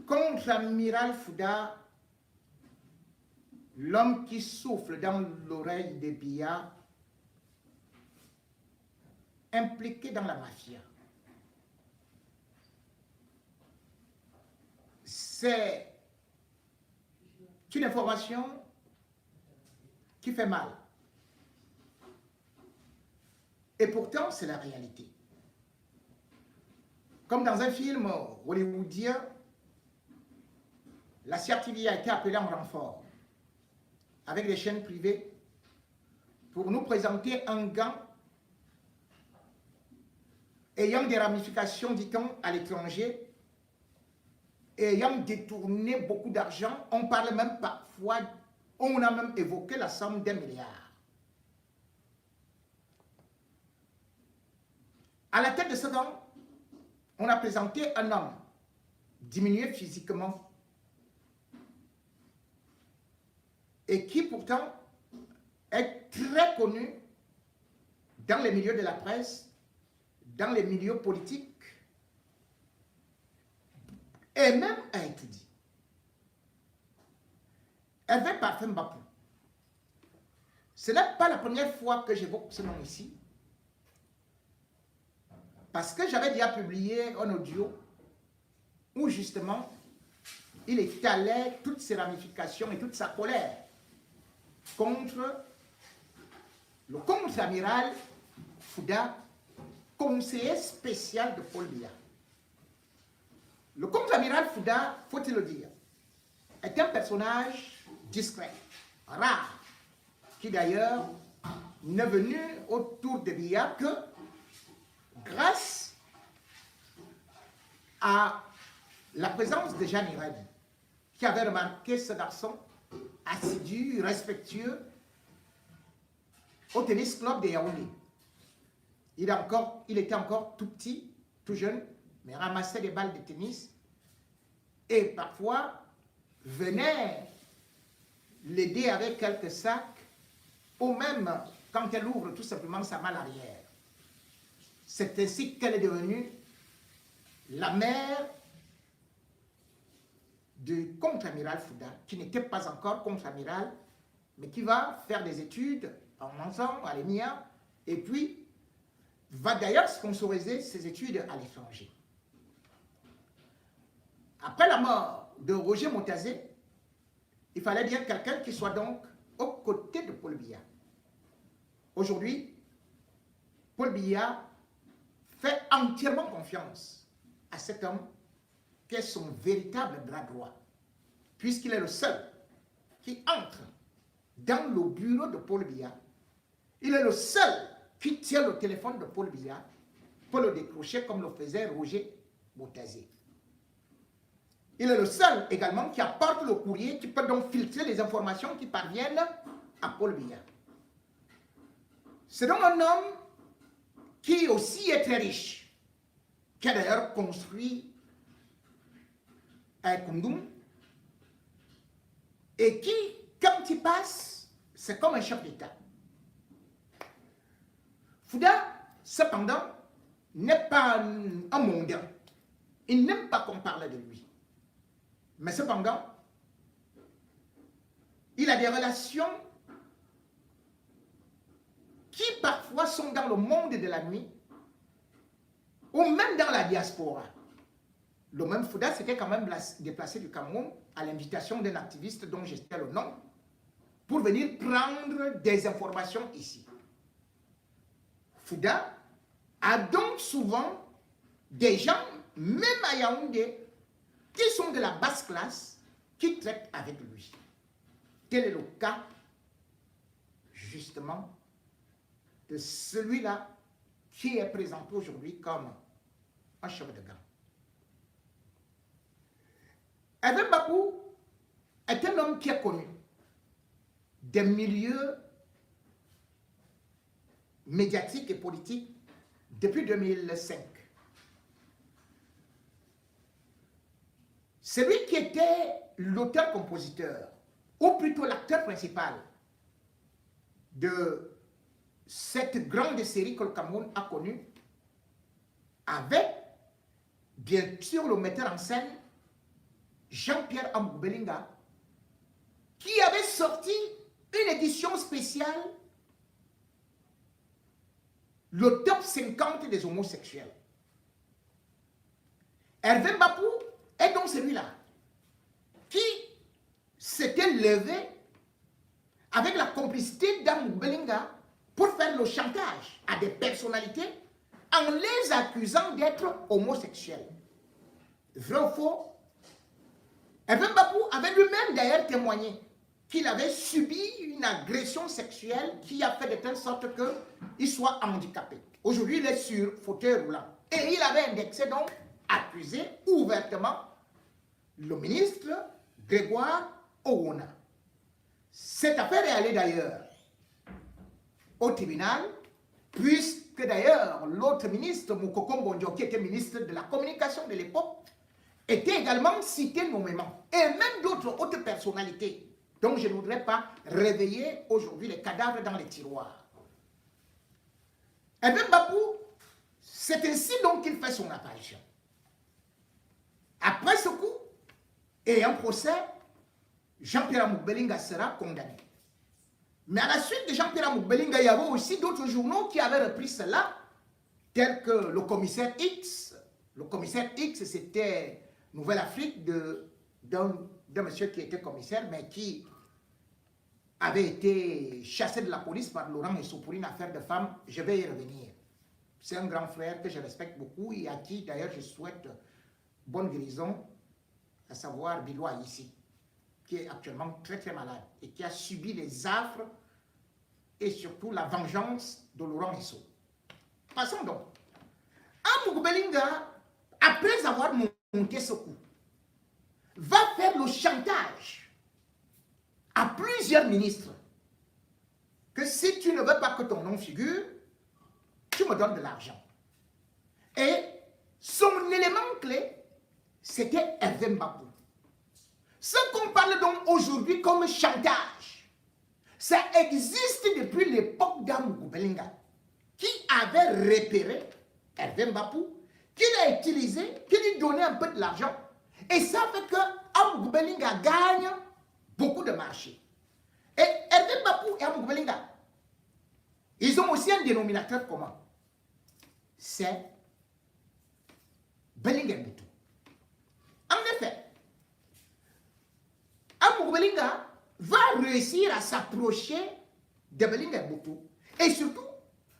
Contre-amiral Fouda, l'homme qui souffle dans l'oreille des Biya, impliqué dans la mafia. C'est une information qui fait mal. Et pourtant, c'est la réalité. Comme dans un film hollywoodien, la CRTV a été appelée en renfort avec des chaînes privées pour nous présenter un gant ayant des ramifications, dit-on, à l'étranger, ayant détourné beaucoup d'argent. On parle même parfois, on a même évoqué la somme d'1 milliard. À la tête de ce gant, on a présenté un homme diminué physiquement et qui pourtant est très connu dans les milieux de la presse, dans les milieux politiques et même a étudié. Hervé Parfum Bapou. Ce n'est pas la première fois que j'évoque ce nom ici, parce que j'avais déjà publié un audio où justement il étalait toutes ses ramifications et toute sa colère contre le contre-amiral Fouda, conseiller spécial de Paul Biya. Le contre-amiral Fouda, faut-il le dire, est un personnage discret, rare, qui d'ailleurs n'est venu autour de Biya que grâce à la présence de Jeanne Irène, qui avait remarqué ce garçon assidu, respectueux, au tennis club de Yaoundé. Il était encore tout petit, tout jeune, mais ramassait des balles de tennis et parfois venait l'aider avec quelques sacs, ou même quand elle ouvre tout simplement sa malle arrière. C'est ainsi qu'elle est devenue la mère du contre-amiral Fouda, qui n'était pas encore contre-amiral, mais qui va faire des études en Mansan, à l'EMIA, et puis va d'ailleurs sponsoriser ses études à l'étranger. Après la mort de Roger Montazé, il fallait bien quelqu'un qui soit donc aux côtés de Paul Biya. Aujourd'hui, Paul Biya fait entièrement confiance à cet homme qui est son véritable bras droit, puisqu'il est le seul qui entre dans le bureau de Paul Biya. Il est le seul qui tient le téléphone de Paul Biya pour le décrocher comme le faisait Roger Montazé. Il est le seul également qui apporte le courrier, qui peut donc filtrer les informations qui parviennent à Paul Biya. C'est donc un homme qui aussi est très riche, qui a d'ailleurs construit un Koundoum, et qui, quand il passe, c'est comme un chef d'État. Fouda, cependant, n'est pas un mondain. Il n'aime pas qu'on parle de lui. Mais cependant, il a des relations qui parfois sont dans le monde de la nuit ou même dans la diaspora. Le même Fouda s'était quand même déplacé du Cameroun à l'invitation d'un activiste dont j'étais le nom pour venir prendre des informations ici. Fouda a donc souvent des gens, même à Yaoundé, qui sont de la basse classe, qui traitent avec lui. Tel est le cas, justement, de celui-là qui est présenté aujourd'hui comme un chef de gang. Hervé Bapou est un homme qui est connu des milieux médiatiques et politiques depuis 2005. C'est lui qui était l'auteur-compositeur, ou plutôt l'acteur principal de cette grande série que le Cameroun a connue, avec, bien sûr, le metteur en scène Jean-Pierre Amour Belinga, qui avait sorti une édition spéciale, le top 50 des homosexuels. Hervé Bapou est donc celui-là qui s'était levé avec la complicité d'Amour Belinga pour faire le chantage à des personnalités en les accusant d'être homosexuels. Vrai ou faux? Hervé Bapou avait lui-même d'ailleurs témoigné qu'il avait subi une agression sexuelle qui a fait de telle sorte qu'il soit handicapé. Aujourd'hui, il est sur fauteuil roulant. Et il avait indexé donc, accusé ouvertement le ministre Grégoire Owona. Cette affaire est allée d'ailleurs au tribunal, puisque d'ailleurs l'autre ministre, Moukoko Mbondjo, qui était ministre de la communication de l'époque, était également cité nommément. Et même d'autres hautes personnalités. Donc je ne voudrais pas réveiller aujourd'hui les cadavres dans les tiroirs. Et bien Bapou, c'est ainsi donc qu'il fait son apparition. Après ce coup, et un procès, Jean-Pierre Amour Belinga sera condamné. Mais à la suite de Jean-Pierre Amour Belinga, il y avait aussi d'autres journaux qui avaient repris cela, tels que le commissaire X. Le commissaire X, c'était Nouvelle-Afrique d'un monsieur qui était commissaire, mais qui avait été chassé de la police par Laurent Esso pour une affaire de femme. Je vais y revenir. C'est un grand frère que je respecte beaucoup et à qui d'ailleurs je souhaite bonne guérison, à savoir Bilois ici, qui est actuellement très très malade et qui a subi les affres et surtout la vengeance de Laurent Esso. Passons donc. Amour Belinga, après avoir monté ce coup, va faire le chantage à plusieurs ministres que si tu ne veux pas que ton nom figure, tu me donnes de l'argent. Et son élément clé, c'était Hervé Bapou. Ce qu'on parle donc aujourd'hui comme chantage, ça existe depuis l'époque d'Amour Belinga, qui avait repéré Hervé Bapou, qui l'a utilisé, qui lui donnait un peu de l'argent. Et ça fait que Amour Belinga gagne beaucoup de marchés. Et Hervé Bapou et Amour Belinga, ils ont aussi un dénominateur commun. C'est Belinga Boutou. En effet, Amour Belinga va réussir à s'approcher de Belinga Boutou et surtout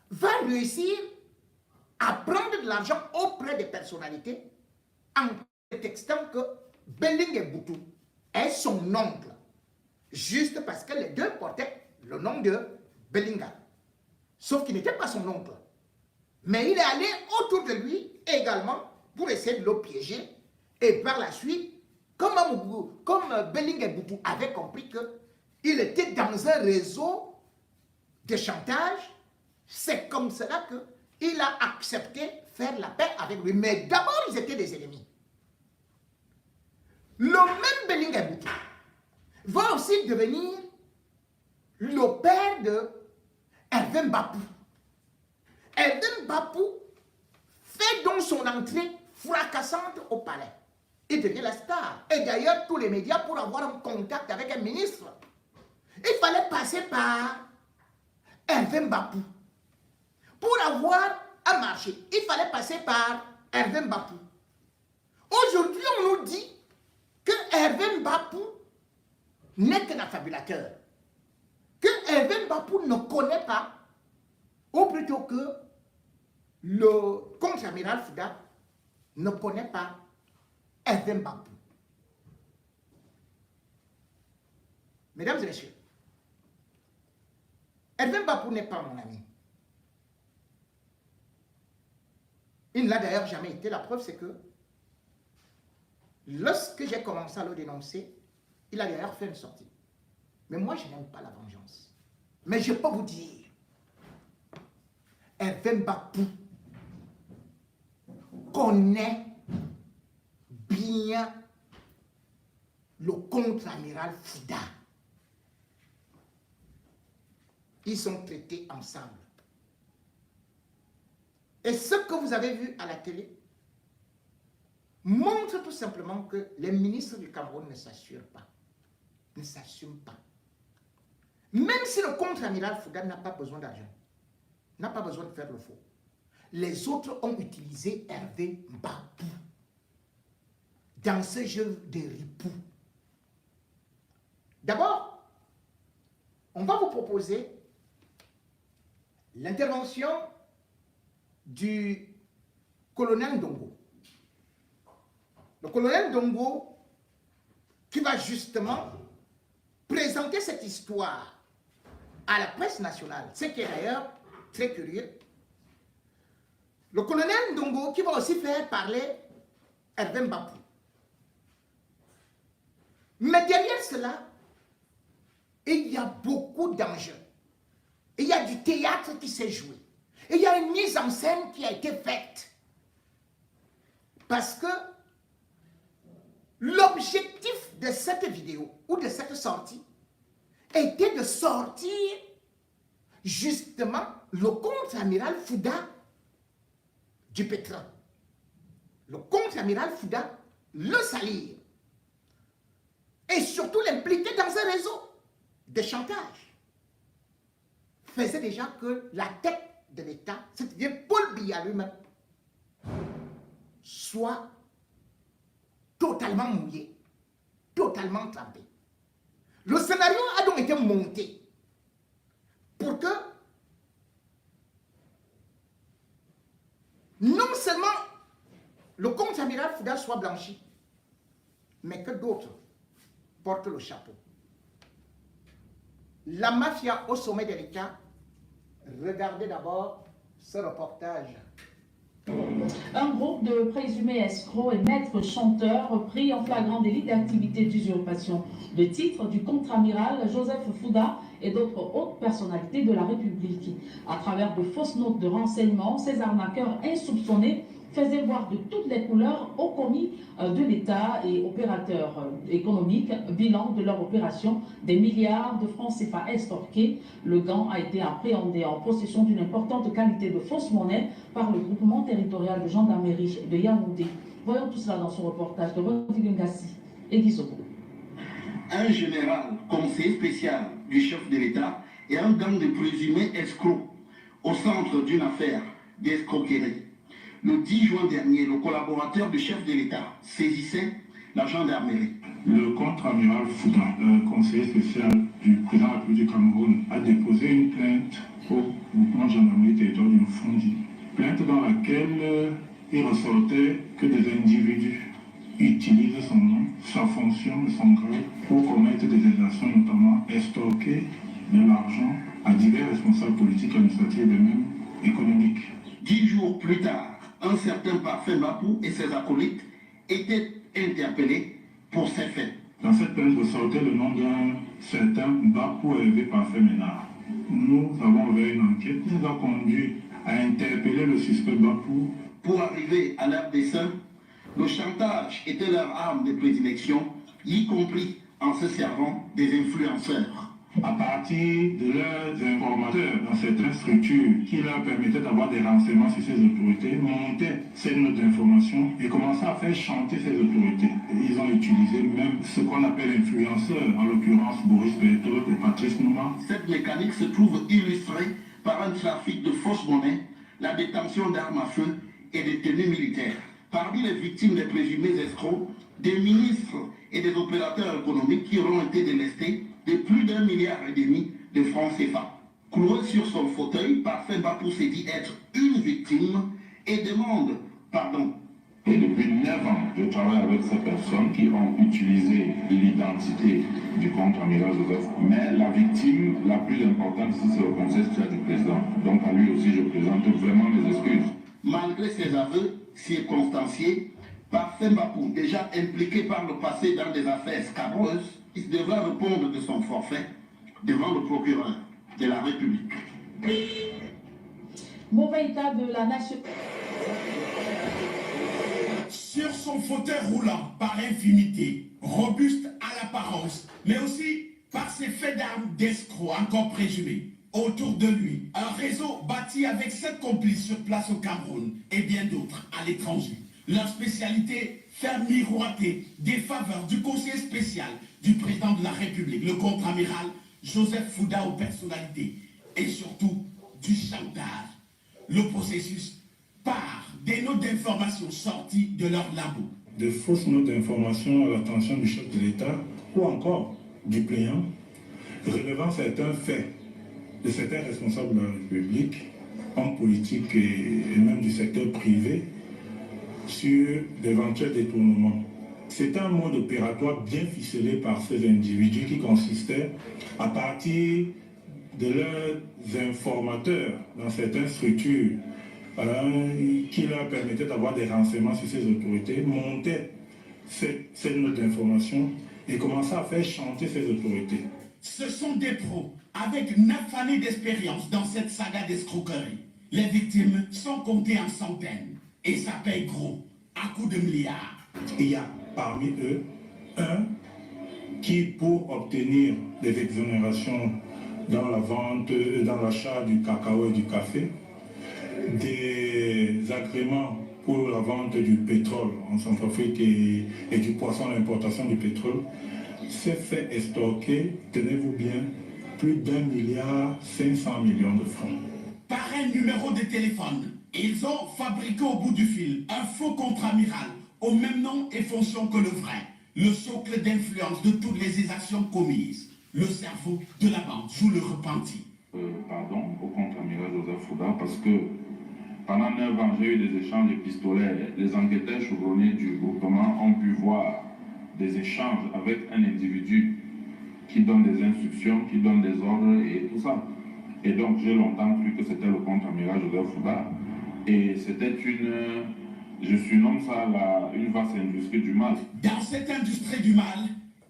va réussir à prendre de l'argent auprès des personnalités en prétextant que Belinga Boutou est son oncle, juste parce que les deux portaient le nom de Belinga. Sauf qu'il n'était pas son oncle. Mais il est allé autour de lui également pour essayer de le piéger. Et par la suite, comme Belinga Boutou avait compris qu'il était dans un réseau de chantage, c'est comme cela qu'il a accepté faire la paix avec lui. Mais d'abord, ils étaient des ennemis. Le même Belinga Boutou va aussi devenir le père de Hervé Bapou. Hervé Bapou fait donc son entrée fracassante au palais. Il devient la star. Et d'ailleurs, tous les médias, pour avoir un contact avec un ministre, il fallait passer par Hervé Bapou. Pour avoir un marché, il fallait passer par Hervé Bapou. Aujourd'hui, on nous dit que Hervé Bapou n'est qu'un affabulateur. Que Hervé Bapou ne connaît pas, ou plutôt que le contre-amiral Fouda ne connaît pas Hervé Bapou. Mesdames et messieurs, Hervé Bapou n'est pas mon ami. Il ne l'a d'ailleurs jamais été. La preuve, c'est que lorsque j'ai commencé à le dénoncer, il a d'ailleurs fait une sortie. Mais moi, je n'aime pas la vengeance. Mais je peux vous dire, Hervé Bapou connaît bien le contre-amiral Fouda. Ils sont traités ensemble. Et ce que vous avez vu à la télé, montre tout simplement que les ministres du Cameroun ne s'assurent pas, ne s'assument pas. Même si le contre-amiral Fouda n'a pas besoin d'argent, n'a pas besoin de faire le faux, les autres ont utilisé Hervé Mbapou dans ce jeu de ripoux. D'abord, on va vous proposer l'intervention du colonel Ndongo. Le colonel Ndongo qui va justement présenter cette histoire à la presse nationale, ce qui est d'ailleurs très curieux. Le colonel Ndongo qui va aussi faire parler Hervé Mbapou. Mais derrière cela, il y a beaucoup d'enjeux. Il y a du théâtre qui s'est joué. Il y a une mise en scène qui a été faite. Parce que l'objectif de cette vidéo ou de cette sortie était de sortir justement le contre-amiral Fouda du pétrole. Le contre-amiral Fouda, le salir. Et surtout l'impliquer dans un réseau de chantage. Faisait déjà que la tête de l'État, c'est-à-dire Paul Biya lui-même, soit totalement mouillé, totalement trempé. Le scénario a donc été monté pour que non seulement le contre-amiral Fouda soit blanchi, mais que d'autres portent le chapeau. La mafia au sommet de l'État, regardez d'abord ce reportage. Un groupe de présumés escrocs et maîtres chanteurs pris en flagrant délit d'activité d'usurpation de titre du contre-amiral Joseph Fouda et d'autres hautes personnalités de la République. À travers de fausses notes de renseignement, ces arnaqueurs insoupçonnés faisaient voir de toutes les couleurs aux commis de l'État et opérateurs économiques, bilan de leur opération, des milliards de francs CFA estorqués. Le gant a été appréhendé en possession d'une importante quantité de fausses monnaies par le groupement territorial de gendarmerie de Yaoundé. Voyons tout cela dans son reportage de Rodrigue Ngassi et Guy Sobo. Un général conseiller spécial du chef de l'État et un gang de présumés escrocs au centre d'une affaire d'escroquerie. Le 10 juin dernier, le collaborateur du chef de l'État saisissait la gendarmerie. Le contre-amiral Fouda, conseiller spécial du président de la République du Cameroun, a déposé une plainte au groupement de gendarmerie territoriale du Fondi. Plainte dans laquelle il ressortait que des individus utilisent son nom, sa fonction et son grade pour commettre des exactions, notamment estorquer de l'argent à divers responsables politiques, administratifs et même économiques. 10 jours plus tard, un certain Parfait Mbapou et ses acolytes étaient interpellés pour ces faits. Dans cette plainte ressortait le nom d'un certain Mbapou Hervé Parfait Ménard. Nous avons ouvert une enquête qui nous a conduit à interpeller le suspect Mbapou. Pour arriver à leur dessein, le chantage était leur arme de prédilection, y compris en se servant des influenceurs. À partir de leurs informateurs dans certaines structures qui leur permettaient d'avoir des renseignements sur ces autorités, montaient ces notes d'information et commençaient à faire chanter ces autorités. Et ils ont utilisé même ce qu'on appelle influenceurs, en l'occurrence Boris Berthold et Patrice Nouma. Cette mécanique se trouve illustrée par un trafic de fausses monnaies, la détention d'armes à feu et des tenues militaires. Parmi les victimes des présumés escrocs, des ministres et des opérateurs économiques qui auront été délestés de plus d'1,5 milliard de francs CFA. Cloué sur son fauteuil, Parfait Mbapou s'est dit être une victime et demande pardon. Et depuis 9 ans, je travaille avec ces personnes qui ont utilisé l'identité du contre-amiral Joseph. Mais la victime la plus importante ici, c'est le conseil spécial du président. Donc à lui aussi, je présente vraiment mes excuses. Malgré ses aveux circonstanciés, Parfait Mbapou, déjà impliqué par le passé dans des affaires scabreuses, il devra répondre de son forfait devant le procureur de la République. Mauvais état de la nation. Sur son fauteuil roulant par infinité, robuste à l'apparence, mais aussi par ses faits d'armes d'escrocs encore présumés. Autour de lui, un réseau bâti avec 7 complices sur place au Cameroun et bien d'autres à l'étranger. Leur spécialité, faire miroiter des faveurs du conseiller spécial du président de la République, le contre-amiral Joseph Fouda aux personnalités et surtout du chantage. Le processus part des notes d'information sorties de leur labo. De fausses notes d'information à l'attention du chef de l'État ou encore du plaignant, relevant certains faits de certains responsables de la République, hommes politiques et même du secteur privé, sur d'éventuels détournements. C'est un mode opératoire bien ficelé par ces individus qui consistait à partir de leurs informateurs dans certaines structures qui leur permettaient d'avoir des renseignements sur ces autorités, montaient ces notes d'information et commençaient à faire chanter ces autorités. Ce sont des pros avec 9 années d'expérience dans cette saga d'escroquerie. Les victimes sont comptées en centaines et ça paye gros, à coups de milliards. Il y a parmi eux un qui, pour obtenir des exonérations dans la vente, dans l'achat du cacao et du café, des agréments pour la vente du pétrole en Centrafrique et du poisson, l'importation du pétrole, s'est fait estorquer, tenez-vous bien, plus d'1,5 milliard de francs. Par un numéro de téléphone, ils ont fabriqué au bout du fil un faux contre-amiral au même nom et fonction que le vrai, le socle d'influence de toutes les exactions commises. Le cerveau de la bande joue le repenti. Pardon, au contre-amiral Joseph Fouda, parce que pendant 9 ans, j'ai eu des échanges épistolaires. Les enquêteurs chevronnés du groupement ont pu voir des échanges avec un individu qui donne des instructions, qui donne des ordres et tout ça. Et donc, j'ai longtemps cru que c'était le contre-amiral Joseph Fouda. Et c'était je surnomme ça une vaste industrie du mal. Dans cette industrie du mal,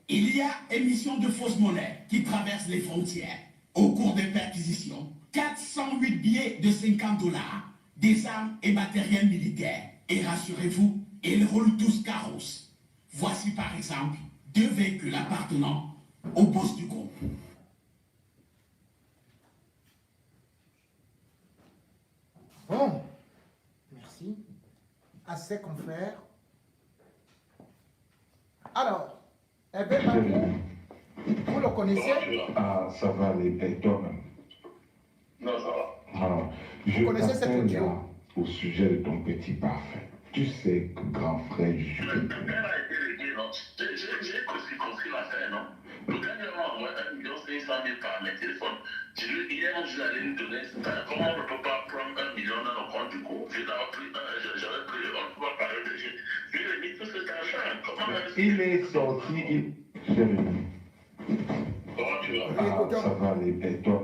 il y a émission de fausses monnaies qui traversent les frontières. Au cours des perquisitions, 408 billets de 50 $, des armes et matériel militaire. Et rassurez-vous, ils roulent tous carrosses. Voici par exemple 2 véhicules appartenant au boss du groupe. Bon, merci à ses confrères. Alors, eh bien, vous le connaissez? Ah, ça va, les Payton. Non, ça va. Ah, je connaissez cet t'appelle audio? là au sujet de ton petit parfait. Tu sais que grand frère, je suis. Mais ton père a été réglé, non? J'ai compris l'affaire, non? Le gars m'a envoyé 1,5 million par mes téléphones. Hier, je l'allais lui donner. Comment on ne peut pas prendre 1 million dans le compte du coup? J'avais pris, on ne peut pas parler de jeu. Lui, il a mis tout cet argent. Comment Il est sorti, Chérie. Comment tu vas? Ah, ça va, les Payton.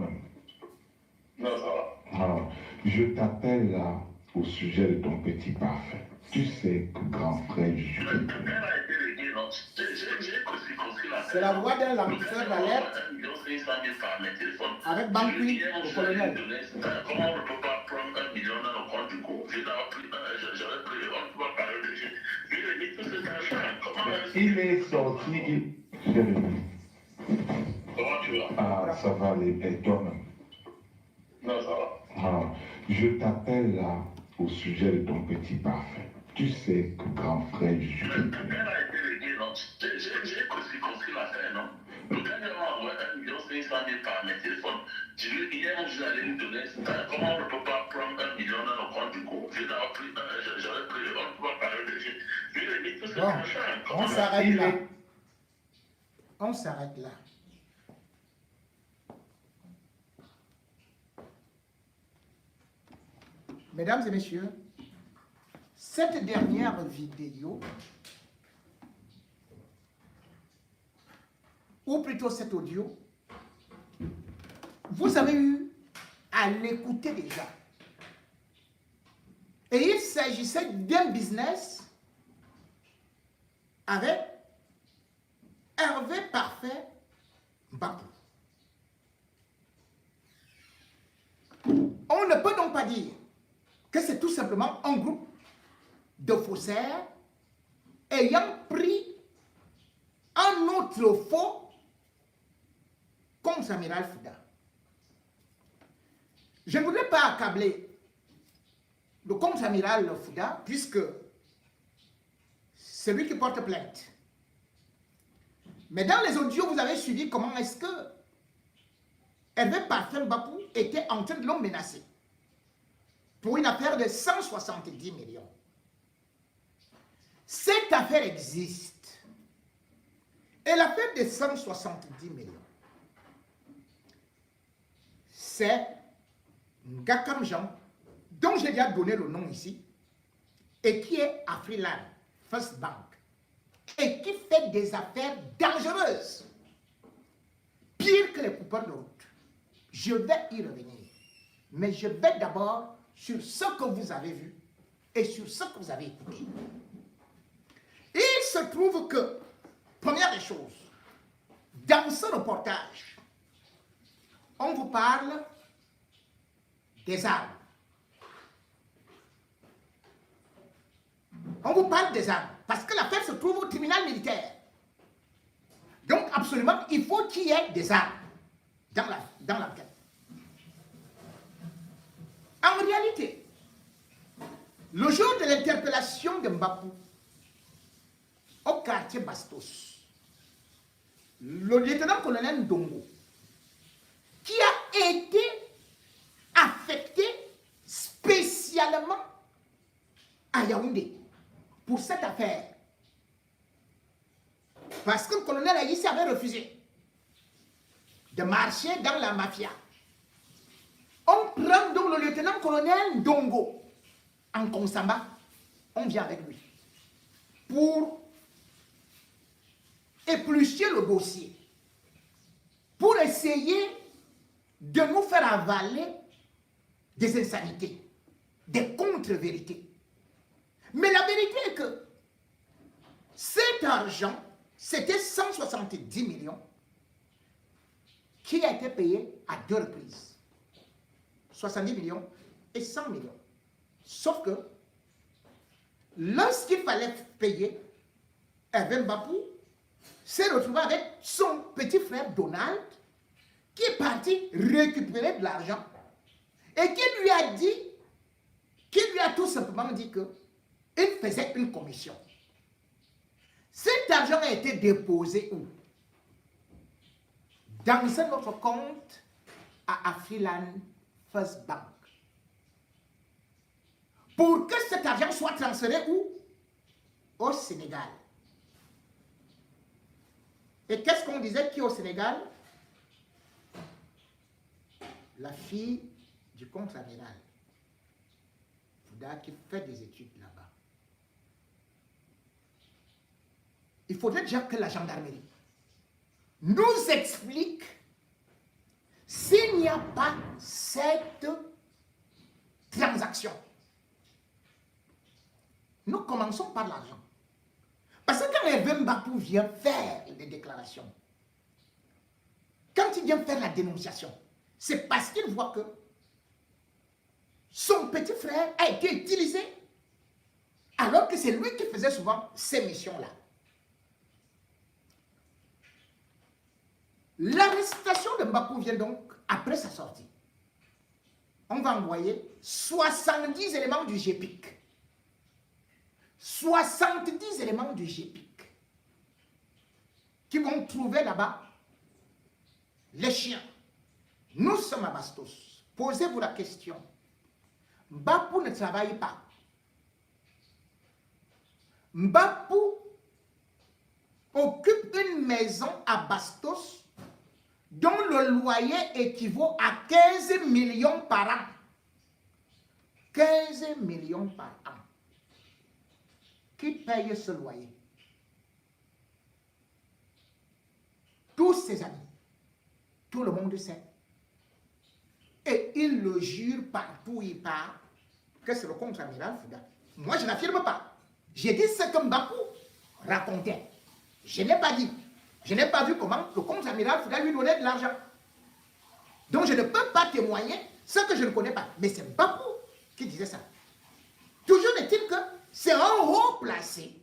Non, ça va. Ah, je t'appelle là au sujet de ton petit parfait. Tu sais que grand frère, je suis. Mais ton père a été réglé, non? J'ai compris l'affaire. C'est la voix d'un lanceur d'alerte 1,5 million par mes téléphones. avec Banqui, le colonel. Comment on ne peut pas prendre 1 million dans le compte du coup? J'avais pris, on ne peut pas parler de jeu. Lui, il a mis tout cet argent. Comment Il est sorti, Chérie. Comment tu vas? Ah, ça va, les Payton. Non, ça va. Ah, je t'appelle là au sujet de ton petit parfait. Tu sais que grand frère, je suis. Mais ton père a été réglé, non? J'ai compris l'affaire, non? Le gars m'a envoyé 1,5 million par mes téléphones. Hier, je l'allais lui donner. Comment on ne peut pas prendre 1 million dans le compte du coup? J'avais pris, on ne peut pas parler de jeu. Lui, il a mis tout cet Bon, argent. on s'arrête là. On s'arrête là. Mesdames et messieurs, cette dernière vidéo, ou plutôt cet audio, vous avez eu à l'écouter déjà. Et il s'agissait d'un business avec Hervé Parfait Bapou. On ne peut donc pas dire que c'est tout simplement un groupe de faussaires ayant pris un autre faux contre-amiral Fouda. Je ne voudrais pas accabler le contre-amiral Fouda puisque celui qui porte plainte. Mais dans les audios, vous avez suivi comment est-ce que Hervé Parfum Bapou était en train de le menacer pour une affaire de 170 millions. Cette affaire existe. Et l'affaire de 170 millions, c'est Ngakam Jean, dont j'ai déjà donné le nom ici, et qui est Afriland First Bank, et qui fait des affaires dangereuses, pire que les coupeurs de route. Je vais y revenir, mais je vais d'abord sur ce que vous avez vu et sur ce que vous avez écouté. Il se trouve que, première des choses, dans ce reportage, on vous parle des armes. On vous parle des armes, parce que l'affaire se trouve au tribunal militaire. Donc, absolument, il faut qu'il y ait des armes dans l'enquête. En réalité, le jour de l'interpellation de Mbapou au quartier Bastos, le lieutenant-colonel Ndongo, qui a été affecté spécialement à Yaoundé pour cette affaire, parce que le colonel Aïssi avait refusé de marcher dans la mafia. On prend donc le lieutenant-colonel Ndongo en Konsamba, on vient avec lui pour éplucher le dossier, pour essayer de nous faire avaler des insanités, des contre-vérités. Mais la vérité est que cet argent, c'était 170 millions qui a été payé à 2 reprises. 70 millions et 100 millions. Sauf que lorsqu'il fallait payer, Hervé Bapou s'est retrouvé avec son petit frère Donald qui est parti récupérer de l'argent et qui lui a tout simplement dit qu'il faisait une commission. Cet argent a été déposé où? Dans notre compte à Afriland First Bank. Pour que cet argent soit transféré où? Au Sénégal. Et qu'est-ce qu'on disait qui est au Sénégal? La fille du contre-amiral Fouda qui fait des études là-bas. Il faudrait déjà que la gendarmerie nous explique s'il n'y a pas cette transaction. Nous commençons par l'argent. Parce que quand Hervé Bapou vient faire les déclarations, quand il vient faire la dénonciation, c'est parce qu'il voit que son petit frère a été utilisé alors que c'est lui qui faisait souvent ces missions-là. L'arrestation de Mbapou vient donc après sa sortie. On va envoyer 70 éléments du GPIC. 70 éléments du GPIC qui vont trouver là-bas les chiens. Nous sommes à Bastos. Posez-vous la question. Mbapou ne travaille pas. Mbapou occupe une maison à Bastos dont le loyer équivaut à 15 millions par an. 15 millions par an. Qui paye ce loyer? Tous ses amis. Tout le monde sait. Et il le jure partout où il part que c'est le contre-amiral Fouda. Moi, je n'affirme pas. J'ai dit ce que Mbapou racontait. Je n'ai pas dit. Je n'ai pas vu comment le contre-amiral Fouda lui donnait de l'argent. Donc, je ne peux pas témoigner ce que je ne connais pas. Mais c'est Mbapou qui disait ça. Toujours est-il que c'est un haut placé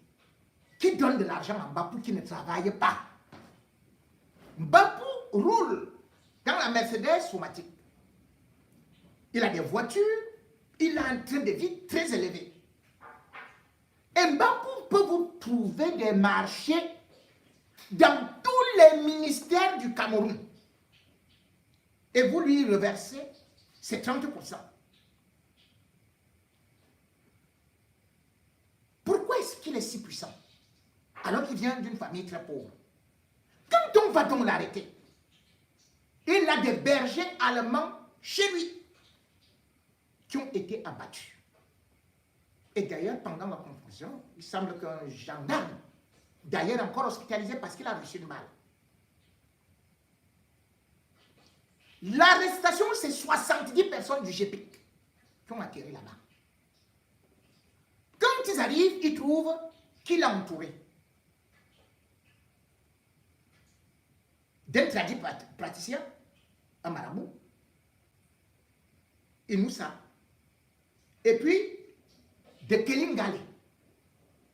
qui donne de l'argent à Mbapou qui ne travaille pas. Mbapou roule dans la Mercedes Somatique. Il a des voitures, il a un train de vie très élevé. Et Mbapou peut vous trouver des marchés dans tous les ministères du Cameroun et vous lui reversez ces 30%. Pourquoi est-ce qu'il est si puissant alors qu'il vient d'une famille très pauvre? Quand on va donc l'arrêter, il a des bergers allemands chez lui qui ont été abattus. Et d'ailleurs, pendant la confusion, il semble qu'un gendarme, d'ailleurs encore hospitalisé parce qu'il a reçu le mal. L'arrestation, c'est 70 personnes du GPIC qui ont atterri là-bas. Quand ils arrivent, ils trouvent qu'il a entouré d'un tradit praticien, un marabout, Inoussa, et puis de Kelingale.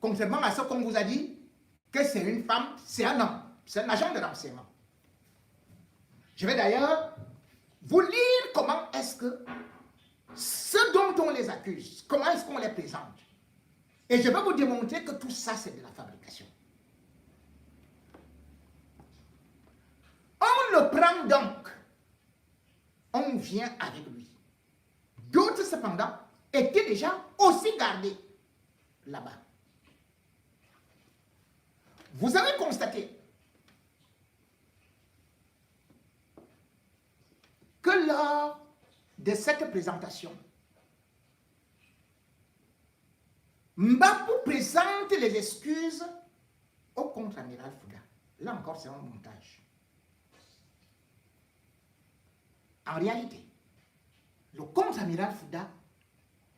Contrairement à ce qu'on vous a dit, que c'est une femme, c'est un homme, c'est un agent de renseignement. Je vais d'ailleurs vous lire comment est-ce que ce dont on les accuse, comment est-ce qu'on les présente. Et je vais vous démontrer que tout ça, c'est de la fabrication. On le prend donc, on vient avec lui. D'autres, cependant, étaient déjà aussi gardés là-bas. Vous avez constaté que lors de cette présentation, Mbapou présente les excuses au contre-amiral Fouda. Là encore, c'est un montage. En réalité, le contre-amiral Fouda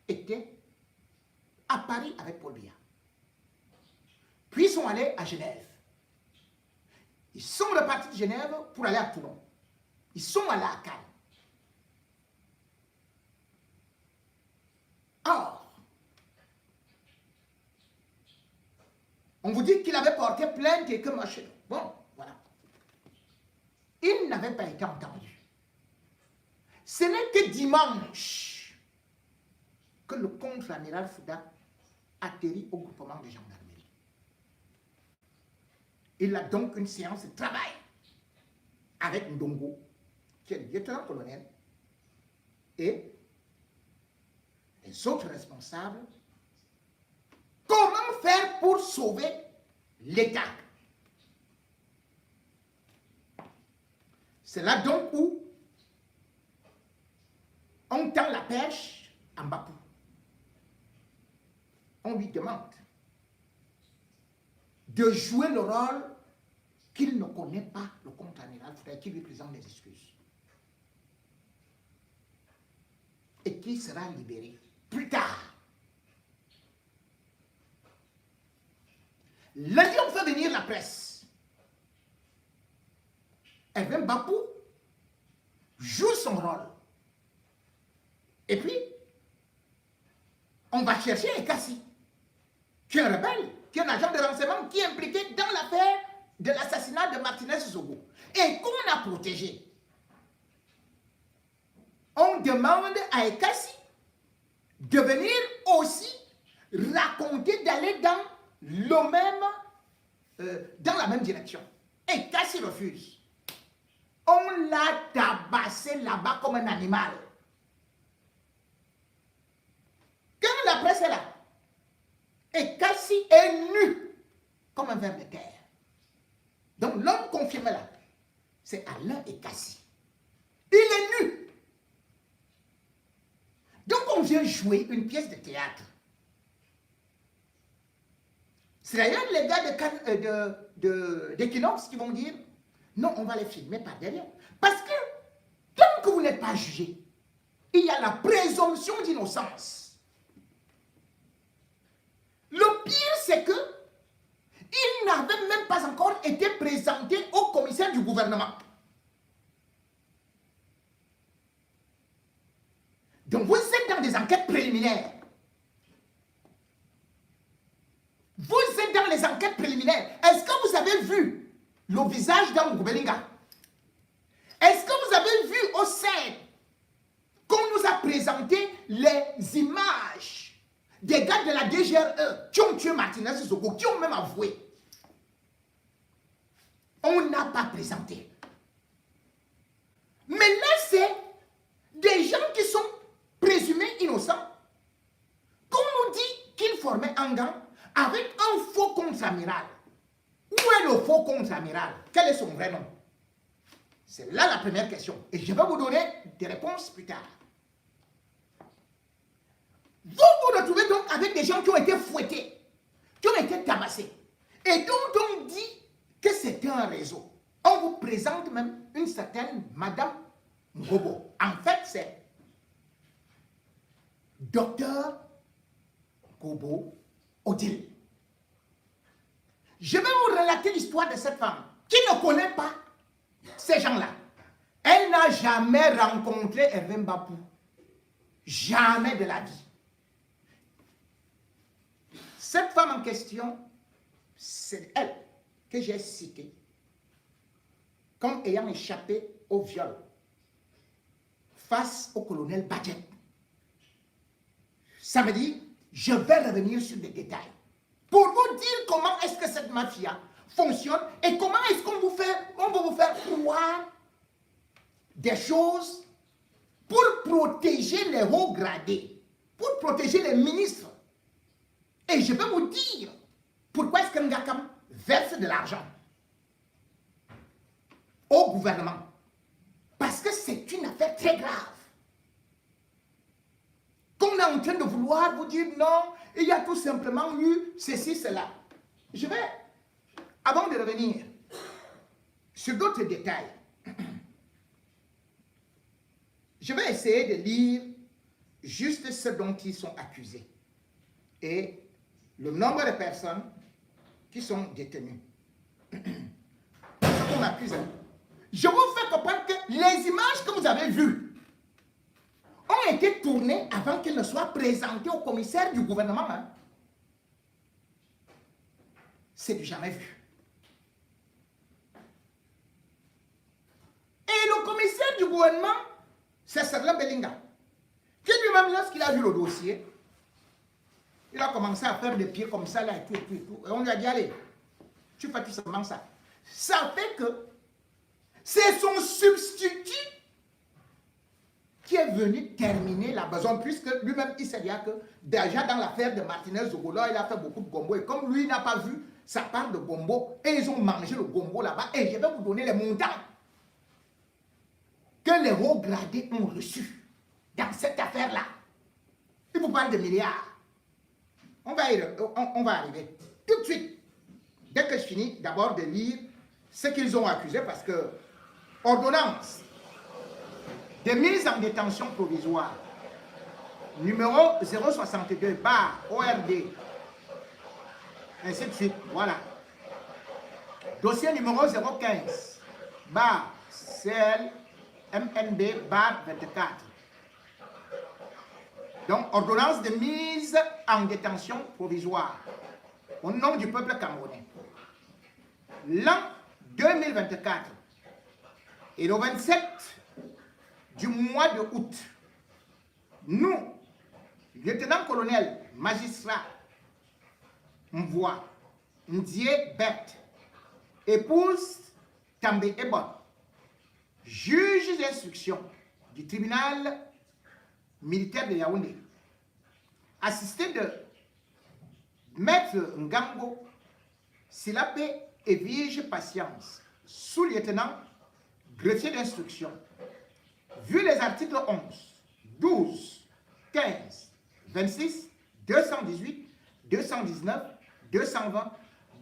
était à Paris avec Paul Biya. Puis ils sont allés à Genève. Ils sont repartis de Genève pour aller à Toulon. Ils sont allés à Cannes. Or, on vous dit qu'il avait porté plainte et que machin. Bon, voilà. Il n'avait pas été entendu. Ce n'est que dimanche que le contre-amiral Fouda atterrit au groupement de gendarmerie. Il a donc une séance de travail avec Ndongo, qui est le lieutenant-colonel, et les autres responsables. Comment faire pour sauver l'État? C'est là donc où on tend la perche à Mbapou. On lui demande de jouer le rôle qu'il ne connaît pas, le contre-amiral Fouda, qui lui présente des excuses. Et qui sera libéré plus tard. Lundi, on fait venir la presse. Hervé Mbapou joue son rôle. Et puis, on va chercher Ekassi, qui est un rebelle, qui est un agent de renseignement, qui est impliqué dans l'affaire de l'assassinat de Martinez Zogo, et qu'on a protégé. On demande à Ekassi de venir aussi raconter, d'aller dans dans la même direction. Ekassi refuse. On l'a tabassé là-bas comme un animal. Quand la presse est là, Ekassi est nu comme un ver de terre. Donc l'homme confirmé là, c'est Alain Ekassi. Il est nu. Donc on vient jouer une pièce de théâtre. C'est d'ailleurs les gars d'Equinox qui vont dire, non, on va les filmer par derrière. Parce que tant que vous n'êtes pas jugé, il y a la présomption d'innocence. Le pire, c'est que il n'avait même pas encore été présenté au commissaire du gouvernement. Donc vous êtes dans des enquêtes préliminaires. Vous êtes dans les enquêtes préliminaires. Est-ce que vous avez vu le visage d'Angoubelinga? Est-ce que vous avez vu au sein qu'on nous a présenté les images des gars de la DGRE qui ont tué Martinez Zogo, qui ont même avoué. On n'a pas présenté. Mais là, c'est des gens qui sont présumés innocents. Qu'on nous dit qu'ils formaient un gang avec un faux contre-amiral. Où est le faux contre-amiral? Quel est son vrai nom? C'est là la première question. Et je vais vous donner des réponses plus tard. Vous vous retrouvez donc avec des gens qui ont été fouettés, qui ont été tabassés, et dont on dit que c'est un réseau. On vous présente même une certaine Madame Ngobo. En fait, c'est Docteur Ngobo Odile. Je vais vous relater l'histoire de cette femme qui ne connaît pas ces gens-là. Elle n'a jamais rencontré Hervé Mbapou. Jamais de la vie. Cette femme en question, c'est elle que j'ai citée comme ayant échappé au viol face au colonel Badjet. Samedi, je vais revenir sur des détails pour vous dire comment est-ce que cette mafia fonctionne et comment est-ce qu'on va vous faire croire des choses pour protéger les hauts gradés, pour protéger les ministres. Et je vais vous dire pourquoi est-ce que Ngakam verse de l'argent au gouvernement. Parce que c'est une affaire très grave. Qu'on est en train de vouloir vous dire non, il y a tout simplement eu ceci, cela. Je vais, avant de revenir sur d'autres détails, je vais essayer de lire juste ce dont ils sont accusés et le nombre de personnes qui sont détenues. Ce qu'on accuse. Je vous fais comprendre que les images que vous avez vues ont été tournées avant qu'elles ne soient présentées au commissaire du gouvernement. Hein. C'est du jamais vu. Et le commissaire du gouvernement, c'est Serlin Belinga, qui lui-même, lorsqu'il a vu le dossier, il a commencé à faire des pieds comme ça, là, et tout, et tout, et tout. Et on lui a dit, allez, tu fais tout simplement ça. Ça fait que c'est son substitut qui est venu terminer la besogne, puisque lui-même, il s'est dit que déjà dans l'affaire de Martinez Zogolo, il a fait beaucoup de gombo. Et comme lui n'a pas vu sa part de gombo, et ils ont mangé le gombo là-bas, et je vais vous donner les montants que les hauts gradés ont reçus dans cette affaire-là. Il vous parle de milliards. On va arriver tout de suite, dès que je finis d'abord de lire ce qu'ils ont accusé, parce que ordonnance de mise en détention provisoire numéro 062 bar ORD, ainsi de suite, voilà. Dossier numéro 015 bar CL MNB bar 24. Donc, ordonnance de mise en détention provisoire au nom du peuple camerounais. L'an 2024 et le 27 du mois de août, nous, lieutenant-colonel, magistrat, Mvoa, Ndie Berthe, épouse Tambe Ebon, juge d'instruction du tribunal militaire de Yaoundé, assisté de Maître Ngambo, Silapé et Vierge Patience, sous-lieutenant, greffier d'instruction, vu les articles 11, 12, 15, 26, 218, 219, 220,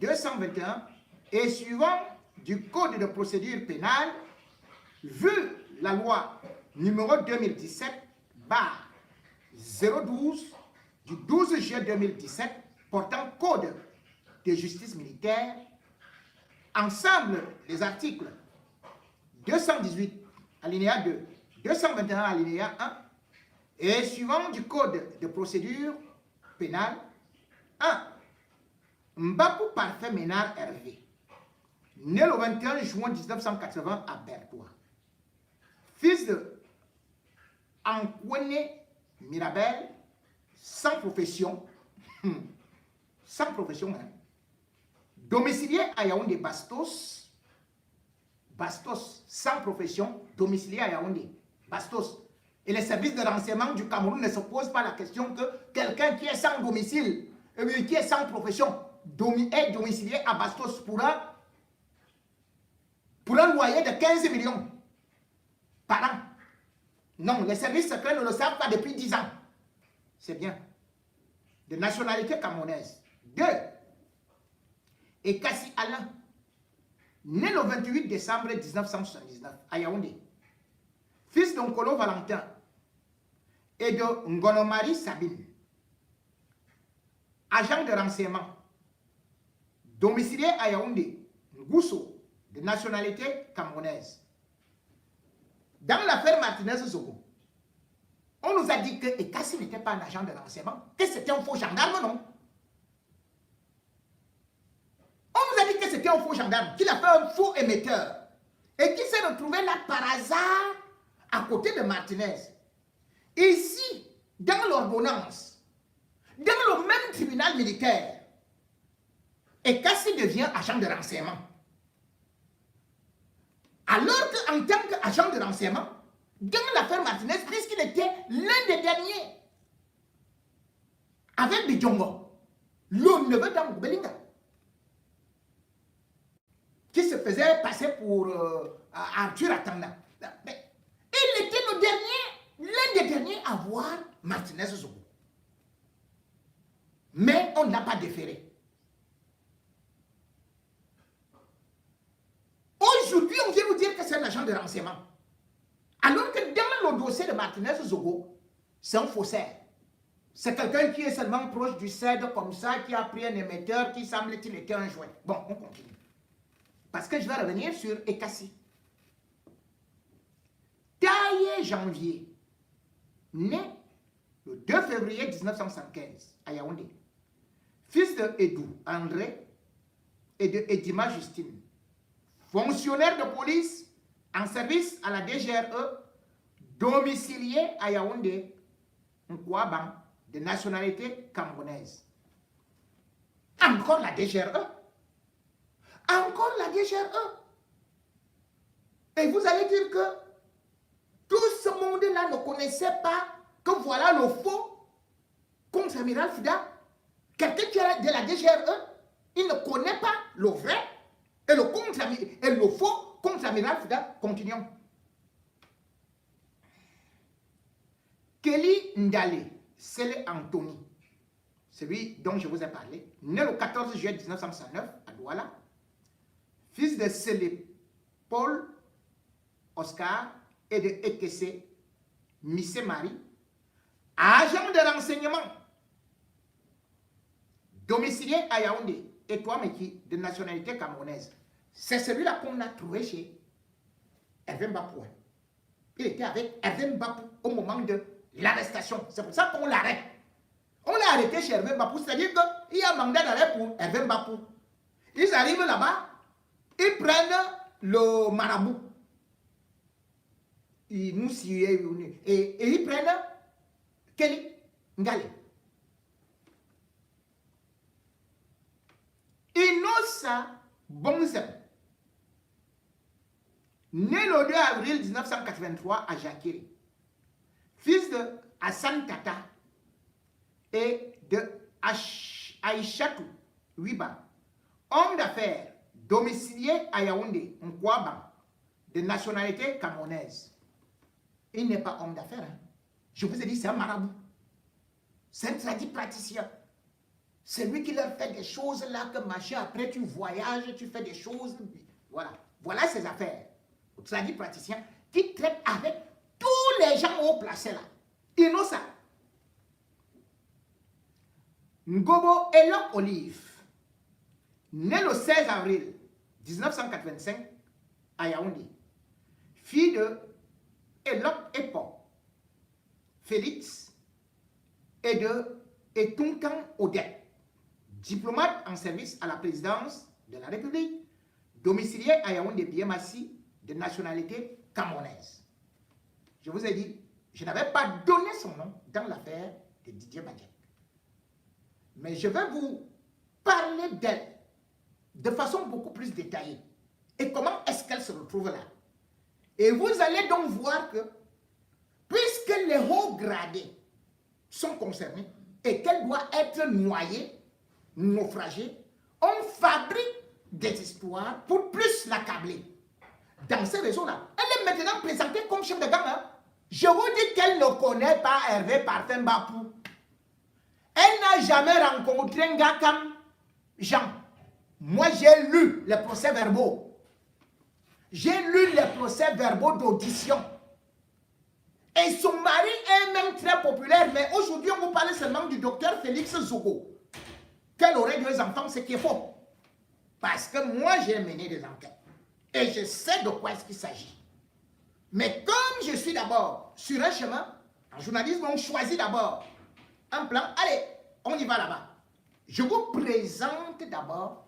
221 et suivant du Code de procédure pénale, vu la loi numéro 2017/012 du 12 juillet 2017 portant Code de justice militaire, ensemble des articles 218 alinéa 2, 221 alinéa 1 et suivant du Code de procédure pénale, 1. Mbapou Parfait Ménard Hervé, né le 21 juin 1980 à Bertois, fils de Ankwene Mirabel, sans profession, Sans profession. Hein. Domicilié à Yaoundé, Bastos. Bastos, sans profession, domicilié à Yaoundé. Bastos. Et les services de renseignement du Cameroun ne se posent pas la question que quelqu'un qui est sans domicile, qui est sans profession, est domicilié à Bastos pour un loyer de 15 millions par an. Non, les services secrets ne le savent pas depuis 10 ans. C'est bien. De nationalité camerounaise. 2. Ekassi Alain, né le 28 décembre 1979 à Yaoundé, fils d'Onkolo Valentin et de Ngonomari Sabine, agent de renseignement, domicilié à Yaoundé, Ngousso, de nationalité camerounaise. Dans l'affaire Martinez-Zogo, on nous a dit que Ekassi n'était pas un agent de renseignement, que c'était un faux gendarme, non? On nous a dit que c'était un faux gendarme, qu'il a fait un faux émetteur et qu'il s'est retrouvé là par hasard à côté de Martinez. Ici, dans l'ordonnance, dans le même tribunal militaire, Ekassi devient agent de renseignement. Alors qu'en tant qu'agent de renseignement, dans l'affaire Martinez, puisqu'il était l'un des derniers, avec Bidjongo, le neveu d'Amou Belinga, qui se faisait passer pour Arthur Atanda. Mais il était le dernier, l'un des derniers à voir Martinez Zogo. Mais on n'a pas déféré. Aujourd'hui, on vient nous dire que c'est un agent de renseignement. Alors que dans le dossier de Martinez Zogo, c'est un faussaire. C'est quelqu'un qui est seulement proche du CED comme ça, qui a pris un émetteur qui semble-t-il était un jouet. Bon, on continue. Parce que je vais revenir sur Ekassi. Taillé Janvier, né le 2 février 1975 à Yaoundé, fils de Edou André et de Edima Justine, fonctionnaire de police en service à la DGRE, domicilié à Yaoundé, Nkwaban, de nationalité camerounaise. Encore la DGRE. Encore la DGRE. Et vous allez dire que tout ce monde-là ne connaissait pas que voilà le faux contre-amiral Fouda. Quelqu'un qui est de la DGRE, il ne connaît pas le vrai et le faux contre-amiral Fouda. Continuons. Kelly Ndale, Sele Anthony, celui dont je vous ai parlé, né le 14 juillet 1969 à Douala, fils de Sele Paul Oscar et de Ekese Missé Marie, agent de renseignement, domicilié à Yaoundé, et toi, Meki, de nationalité camerounaise. C'est celui-là qu'on a trouvé chez Hervé Mbapou. Il était avec Hervé Mbapou au moment de l'arrestation. C'est pour ça qu'on l'arrête. On l'a arrêté chez Hervé Mbapou, c'est-à-dire qu'il y a un mandat d'arrêt pour Hervé Mbapou. Ils arrivent là-bas, ils prennent le marabout. Et ils prennent Kelly Ngale. Inosa Bonzem, né le 2 avril 1983 à Jakiri, fils de Hassan Tata et de Aïchatou Wiba, homme d'affaires domicilié à Yaoundé, Nkwaban, de nationalité camerounaise. Il n'est pas homme d'affaires. Hein. Je vous ai dit, c'est un marabout. C'est un tradit praticien. C'est lui qui leur fait des choses là que machin. Après, tu voyages, tu fais des choses. Voilà. Voilà ses affaires. Tradit praticien qui traite avec tous les gens haut placés là. Ils n'ont ça. Ngobo Elok Olive, né le 16 avril 1985 à Yaoundé, fille de Elok Epo, Félix et de Etunkan Odette, diplomate en service à la présidence de la République, domicilié à Yaoundé Biemassi, de nationalité camerounaise. Je vous ai dit, je n'avais pas donné son nom dans l'affaire de Didier Badiak. Mais je vais vous parler d'elle de façon beaucoup plus détaillée. Et comment est-ce qu'elle se retrouve là? Et vous allez donc voir que, puisque les hauts gradés sont concernés et qu'elle doit être noyée, naufragée, on fabrique des histoires pour plus l'accabler. Dans ces réseaux-là, elle est maintenant présentée comme chef de gang. Hein? Je vous dis qu'elle ne connaît pas Hervé Parfum Bapou. Elle n'a jamais rencontré un gars comme Jean. Moi, j'ai lu les procès-verbaux. J'ai lu les procès-verbaux d'audition. Et son mari est même très populaire. Mais aujourd'hui, on vous parle seulement du docteur Félix Zogo. Qu'elle aurait deux enfants, ce qui est faux. Parce que moi, j'ai mené des enquêtes. Et je sais de quoi est-ce qu'il s'agit. Mais comme je suis d'abord sur un chemin, en journalisme, on choisit d'abord un plan. Allez, on y va là-bas. Je vous présente d'abord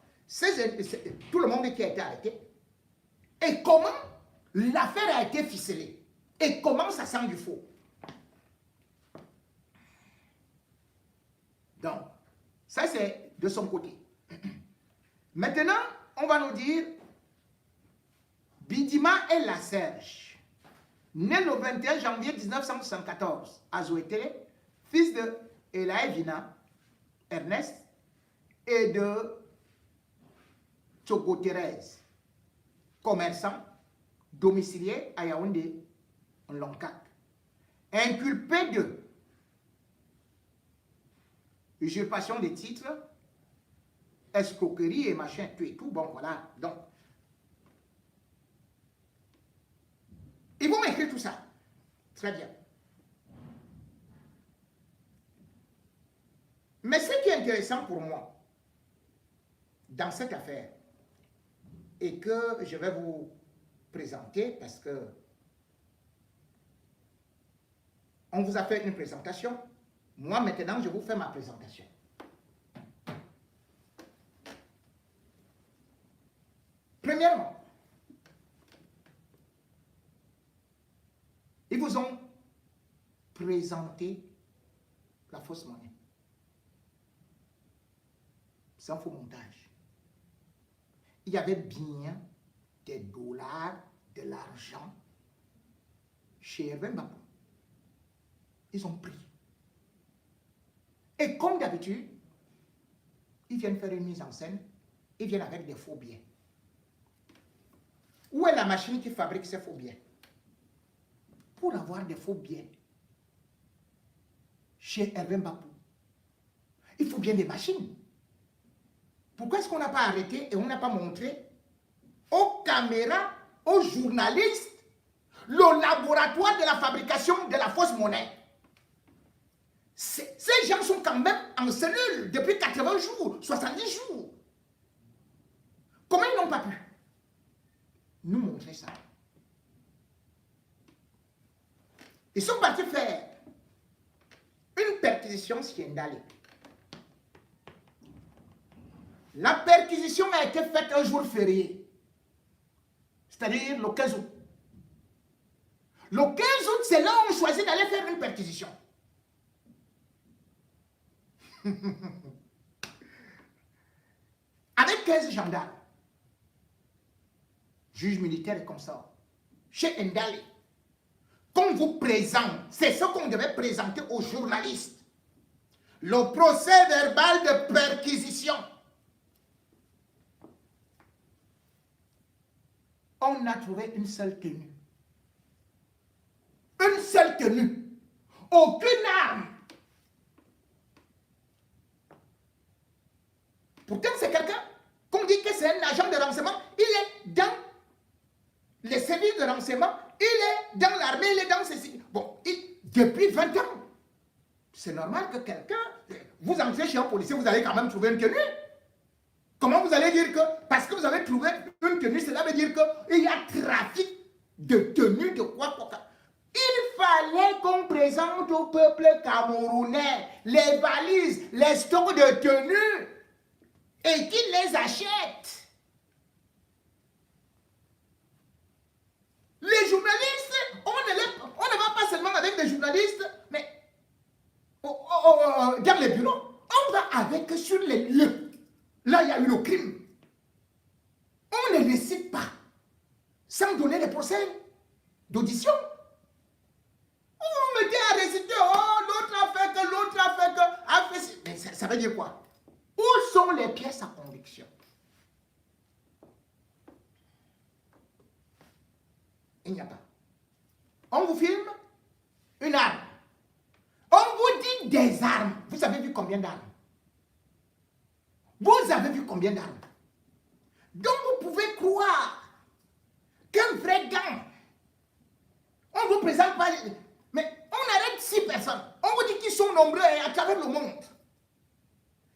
tout le monde qui a été arrêté et comment l'affaire a été ficelée et comment ça sent du faux. Donc, ça c'est de son côté. Maintenant, on va nous dire Bidima et la Serge, né le 21 janvier 1974 à Zouétélé, fils de Elaïvina, Ernest, et de Togo Thérèse, commerçant, domicilié à Yaoundé, en Loncac, inculpé de usurpation des titres, escroquerie et machin, tout et tout, bon voilà, donc. Ils vont m'écrire tout ça. Très bien. Mais ce qui est intéressant pour moi, dans cette affaire, et que je vais vous présenter, parce que on vous a fait une présentation, moi maintenant je vous fais ma présentation. Premièrement, ils vous ont présenté la fausse monnaie. C'est un faux montage. Il y avait bien des dollars, de l'argent chez Hervé Bapou. Ils ont pris. Et comme d'habitude, ils viennent faire une mise en scène, ils viennent avec des faux billets. Où est la machine qui fabrique ces faux billets? Pour avoir des faux billets chez Hervé Bapou, il faut bien des machines. Pourquoi est-ce qu'on n'a pas arrêté et on n'a pas montré aux caméras, aux journalistes, le laboratoire de la fabrication de la fausse monnaie? Ces gens sont quand même en cellule depuis 80 jours, 70 jours. Comment ils n'ont pas pu nous montrer ça? Ils sont partis faire une perquisition Siendali. La perquisition a été faite un jour férié, c'est-à-dire le 15 août. Le 15 août, c'est là où on choisit d'aller faire une perquisition. Avec 15 gendarmes, juges militaires et consorts, chez Ndali, qu'on vous présente, c'est ce qu'on devait présenter aux journalistes. Le procès verbal de perquisition. On a trouvé une seule tenue. Une seule tenue. Aucune arme. Pourtant, c'est quelqu'un qu'on dit que c'est un agent de renseignement. Il est dans les services de renseignement. Il est dans l'armée, il est dans ceci. Bon, depuis 20 ans. C'est normal que quelqu'un... Vous entrez chez un policier, vous allez quand même trouver une tenue. Comment vous allez dire que... Parce que vous avez trouvé une tenue, cela veut dire qu'il y a trafic de tenues, de quoi. Il fallait qu'on présente au peuple camerounais les valises, les stocks de tenues et qu'ils les achètent. Les journalistes, on ne va pas seulement avec des journalistes, mais dans les bureaux, on va avec sur les lieux, là il y a eu le crime, on ne les cite pas sans donner les procès d'audition. On me dit à réciter, oh, l'autre a fait que, l'autre a fait que, a fait ci. Mais ça veut dire quoi? Où sont les pièces à conviction? Il n'y a pas. On vous filme une arme. On vous dit des armes. Vous avez vu combien d'armes? Vous avez vu combien d'armes? Donc vous pouvez croire qu'un vrai gang, on vous présente pas, mais on arrête 6 personnes. On vous dit qu'ils sont nombreux à travers le monde.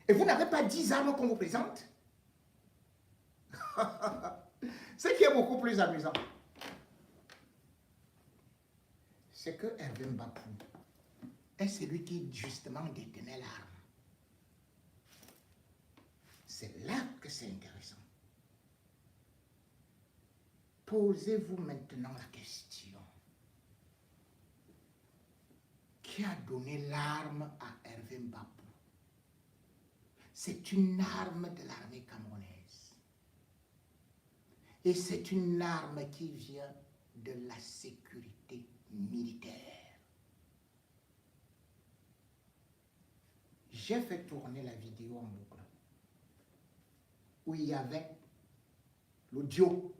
Et vous n'avez pas 10 armes qu'on vous présente? Ce qui est beaucoup plus amusant, c'est que Hervé Mbapou est celui qui justement détenait l'arme. C'est là que c'est intéressant. Posez-vous maintenant la question. Qui a donné l'arme à Hervé Mbapou? C'est une arme de l'armée camerounaise. Et c'est une arme qui vient de la sécurité militaire. J'ai fait tourner la vidéo en boucle où il y avait l'audio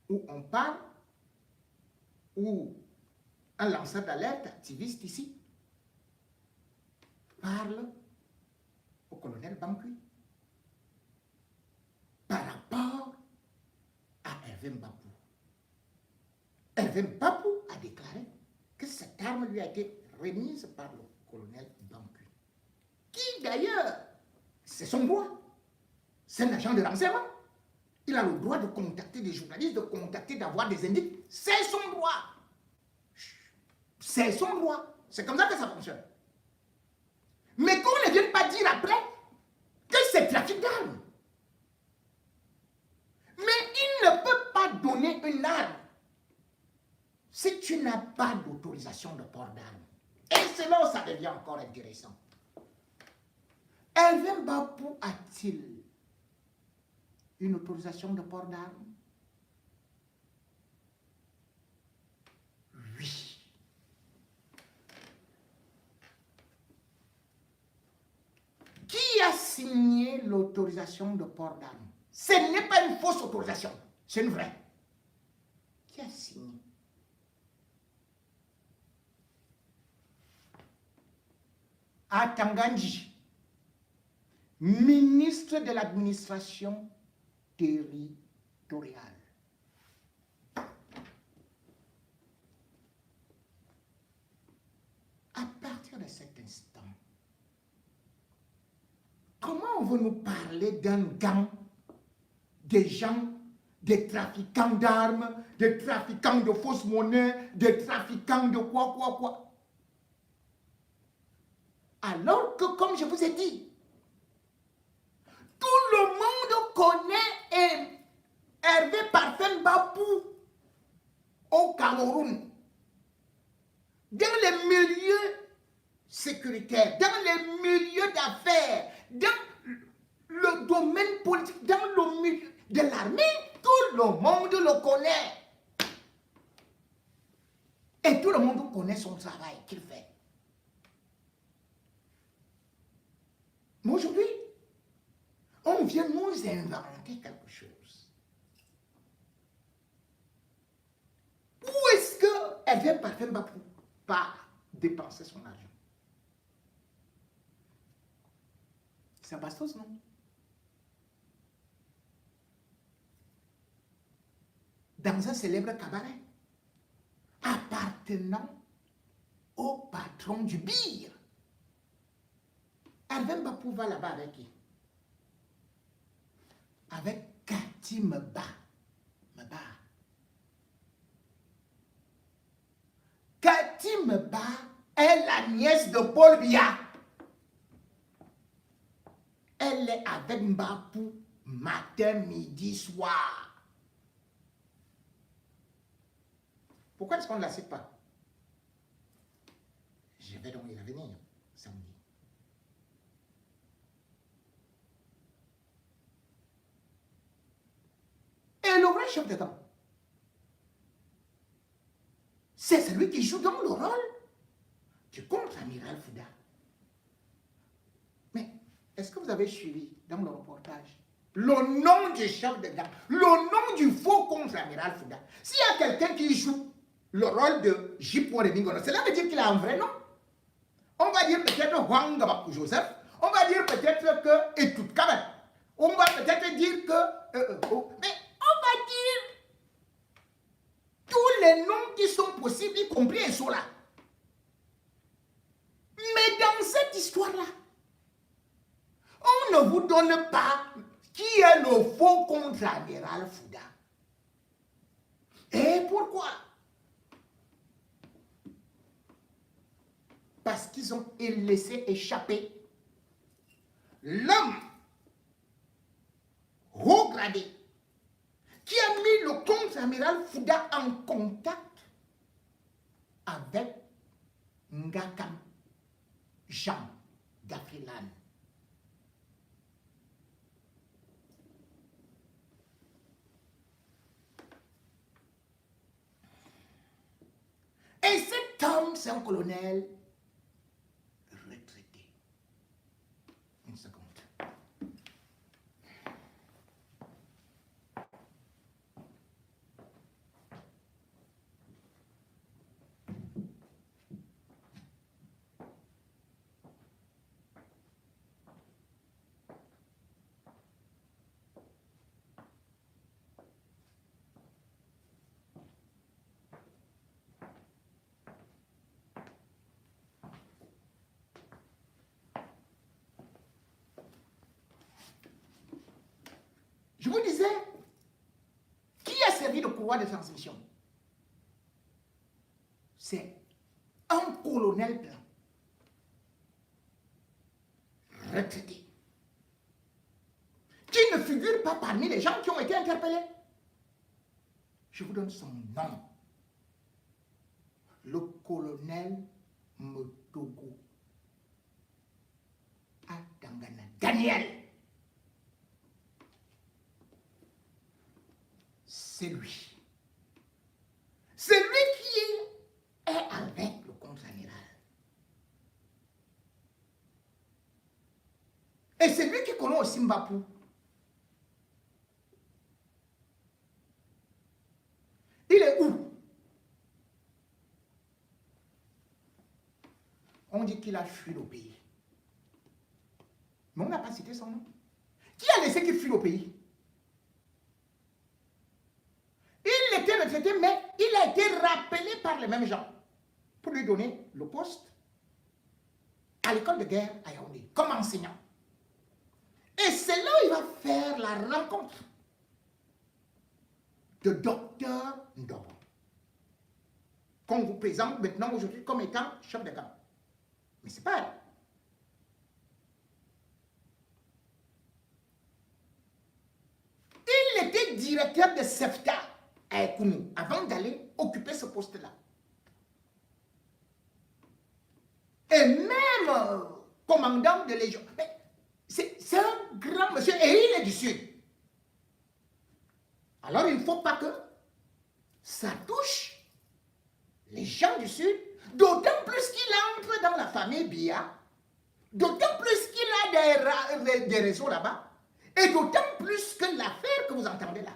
où on parle, où un lanceur d'alerte activiste ici parle au colonel Bankui par rapport à Hervé Mbapou. Hervé Mbapou a déclaré que cette arme lui a été remise par le colonel Bankui, qui d'ailleurs, c'est son droit, c'est un agent de renseignement. Il a le droit de contacter des journalistes, de contacter, d'avoir des indices. C'est son droit. C'est son droit. C'est comme ça que ça fonctionne. Mais qu'on ne vienne pas dire après que c'est trafic d'armes. Mais il ne peut pas donner une arme si tu n'as pas d'autorisation de port d'armes. Et c'est là où ça devient encore intéressant. Hervé Mbapou a-t-il une autorisation de port d'armes? Oui. Qui a signé l'autorisation de port d'armes? Ce n'est pas une fausse autorisation, c'est une vraie. Qui a signé? Atanganji, ministre de l'administration territoriale. À partir de cet instant, comment on veut nous parler d'un gang, des gens, des trafiquants d'armes, des trafiquants de fausses monnaies, des trafiquants de quoi? Alors que, comme je vous ai dit, tout le monde connaît Hervé Parfait Mbapou au Cameroun. Dans les milieux sécuritaires, dans les milieux d'affaires, dans le domaine politique, dans le milieu de l'armée, tout le monde le connaît. Et tout le monde connaît son travail qu'il fait. Mais aujourd'hui, on vient nous inventer quelque chose. Où est-ce que Hervé Parfait Mbapou va dépenser son argent? C'est à Bastos, non? Dans un célèbre cabaret appartenant au patron du BIR. Hervé Mbapou va là-bas avec qui? Avec Cathy Meba. Cathy Meba est la nièce de Paul Biya. Elle est avec Mbapou matin, midi, soir. Pourquoi est-ce qu'on ne la cite pas? Je vais donc y revenir samedi. vrai chef de gang, c'est celui qui joue donc le rôle du contre-amiral Fouda. Mais est-ce que vous avez suivi dans le reportage le nom du chef de gang, le nom du faux contre-amiral Fouda? S'il y a quelqu'un qui joue le rôle de J. Mingono, cela veut dire qu'il a un vrai nom. On va dire peut-être Juan Gabakou Joseph, on va dire peut-être que Etout Kabat, on va peut-être dire que... mais on va dire tous les noms qui sont possibles, y compris un sont là. Mais dans cette histoire-là, on ne vous donne pas qui est le faux contre-amiral Fouda. Et pourquoi? Parce qu'ils ont laissé échapper l'homme haut gradé qui a mis le contre-amiral Fouda en contact avec Ngakam Jean Gafrilan. Et cet homme, c'est un colonel retraité. Une seconde. Je vous disais, qui a servi de courroie de transmission? C'est un colonel blanc, retraité, qui ne figure pas parmi les gens qui ont été interpellés. Je vous donne son nom. Le colonel Motogo Adangana Daniel. C'est lui. C'est lui qui est avec le contre-amiral. Et c'est lui qui connaît aussi Mbapou. Il est où? On dit qu'il a fui le pays. Mais on n'a pas cité son nom. Qui a laissé qu'il fuit le pays? Il était retraité, mais il a été rappelé par les mêmes gens pour lui donner le poste à l'école de guerre à Yaoundé, comme enseignant. Et c'est là où il va faire la rencontre de Dr Ndobo, qu'on vous présente maintenant aujourd'hui comme étant chef de gang. Mais c'est pas elle. Il était directeur de SEFTA à Ekounou avant d'aller occuper ce poste-là. Et même commandant de légion. C'est un grand monsieur et il est du Sud. Alors il ne faut pas que ça touche les gens du Sud, d'autant plus qu'il entre dans la famille Biya, d'autant plus qu'il a des réseaux là-bas, et d'autant plus que l'affaire que vous entendez là,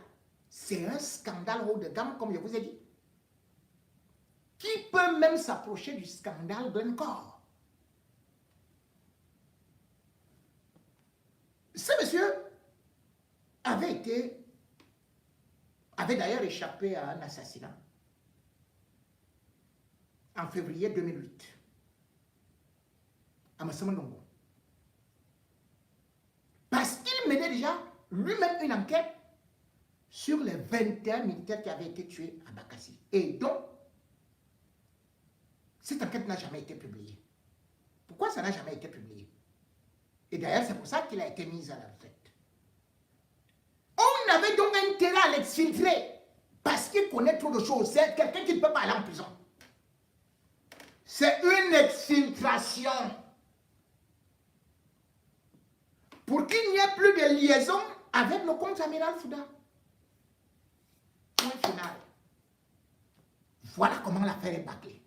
c'est un scandale haut de gamme, comme je vous ai dit, qui peut même s'approcher du scandale Glencore. Ce monsieur avait d'ailleurs échappé à un assassinat en février 2008 à Massamandongo. Parce qu'il menait déjà lui-même une enquête sur les 21 militaires qui avaient été tués à Bakassi. Et donc, cette enquête n'a jamais été publiée. Pourquoi ça n'a jamais été publié? Et d'ailleurs, c'est pour ça qu'il a été mis à la retraite. On avait donc intérêt à l'exfiltrer parce qu'il connaît trop de choses. C'est quelqu'un qui ne peut pas aller en prison. C'est une exfiltration pour qu'il n'y ait plus de liaison avec le contre-amiral Fouda. point final. Voilà comment l'affaire est bâclée.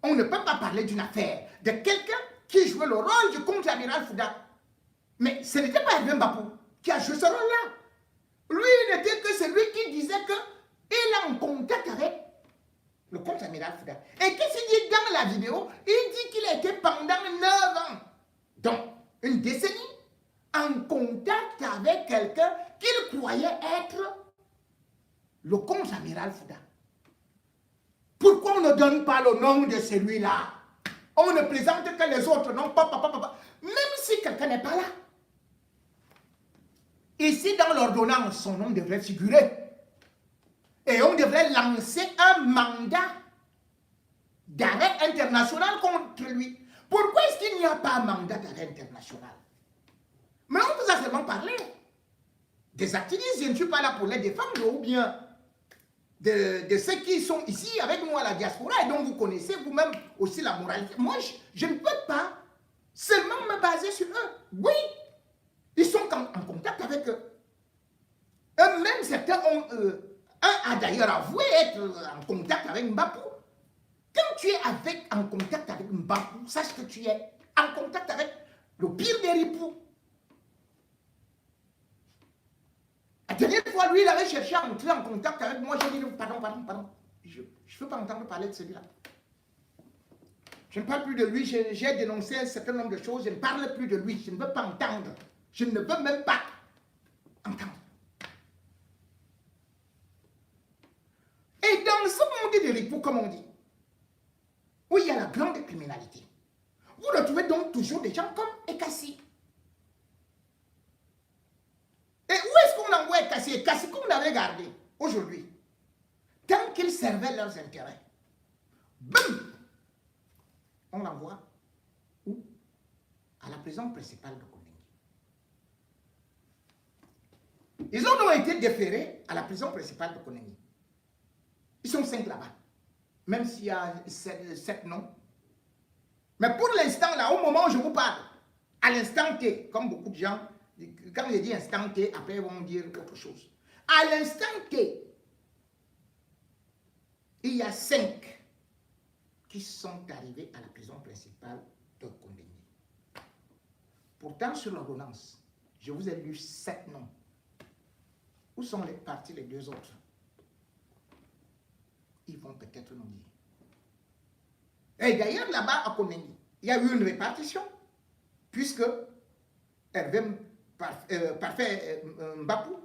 On ne peut pas parler d'une affaire de quelqu'un qui jouait le rôle du contre-amiral Fouda. Mais ce n'était pas Hervé Mbapou qui a joué ce rôle-là. Lui, il n'était que celui qui disait qu'il est en contact avec le contre-amiral Fouda. Et qu'est-ce qu'il dit dans la vidéo? Il dit qu'il a été pendant 9 ans, donc une décennie, en contact avec quelqu'un qu'il croyait être le contre-amiral Fouda. Pourquoi on ne donne pas le nom de celui-là? On ne présente que les autres noms, même si quelqu'un n'est pas là. Ici, dans l'ordonnance, son nom devrait figurer. Et on devrait lancer un mandat d'arrêt international contre lui. Pourquoi est-ce qu'il n'y a pas un mandat d'arrêt international? Mais on vous a seulement parlé des activistes. Je ne suis pas là pour les défendre, ou bien de ceux qui sont ici avec nous à la diaspora et dont vous connaissez vous-même aussi la moralité. Moi, je ne peux pas seulement me baser sur eux. Oui, ils sont en contact avec eux. Eux-mêmes, certains ont... un a d'ailleurs avoué être en contact avec Mbapou. Quand tu es en contact avec Mbapou, sache que tu es en contact avec le pire des ripoux. La dernière fois, lui, il avait cherché à entrer en contact avec moi. J'ai dit, pardon. Je ne veux pas entendre parler de celui-là. Je ne parle plus de lui. J'ai dénoncé un certain nombre de choses. Je ne parle plus de lui. Je ne veux pas entendre. Je ne veux même pas entendre. Et dans ce monde de ripoux, comme on dit, où il y a la grande criminalité, vous retrouvez donc toujours des gens comme Ekassi. Et où est-ce qu'on envoie Ekassi? Ekassi qu'on avait gardé aujourd'hui, tant qu'ils servaient leurs intérêts, bam, on l'envoie où? À la prison principale de Kouningi. Ils ont donc été déférés à la prison principale de Kouningi. Ils sont 5 là-bas, même s'il y a 7 noms. Mais pour l'instant, là, au moment où je vous parle, à l'instant T, comme beaucoup de gens, quand je dis instant T, après ils vont dire autre chose. À l'instant T, il y a 5 qui sont arrivés à la prison principale de Kouningi. Pourtant, sur l'ordonnance, je vous ai lu 7 noms. Où sont partis les 2 autres? Ils vont peut-être nous dire. Et d'ailleurs, là-bas, à Kouningi, il y a eu une répartition, puisque Hervé Mbapou,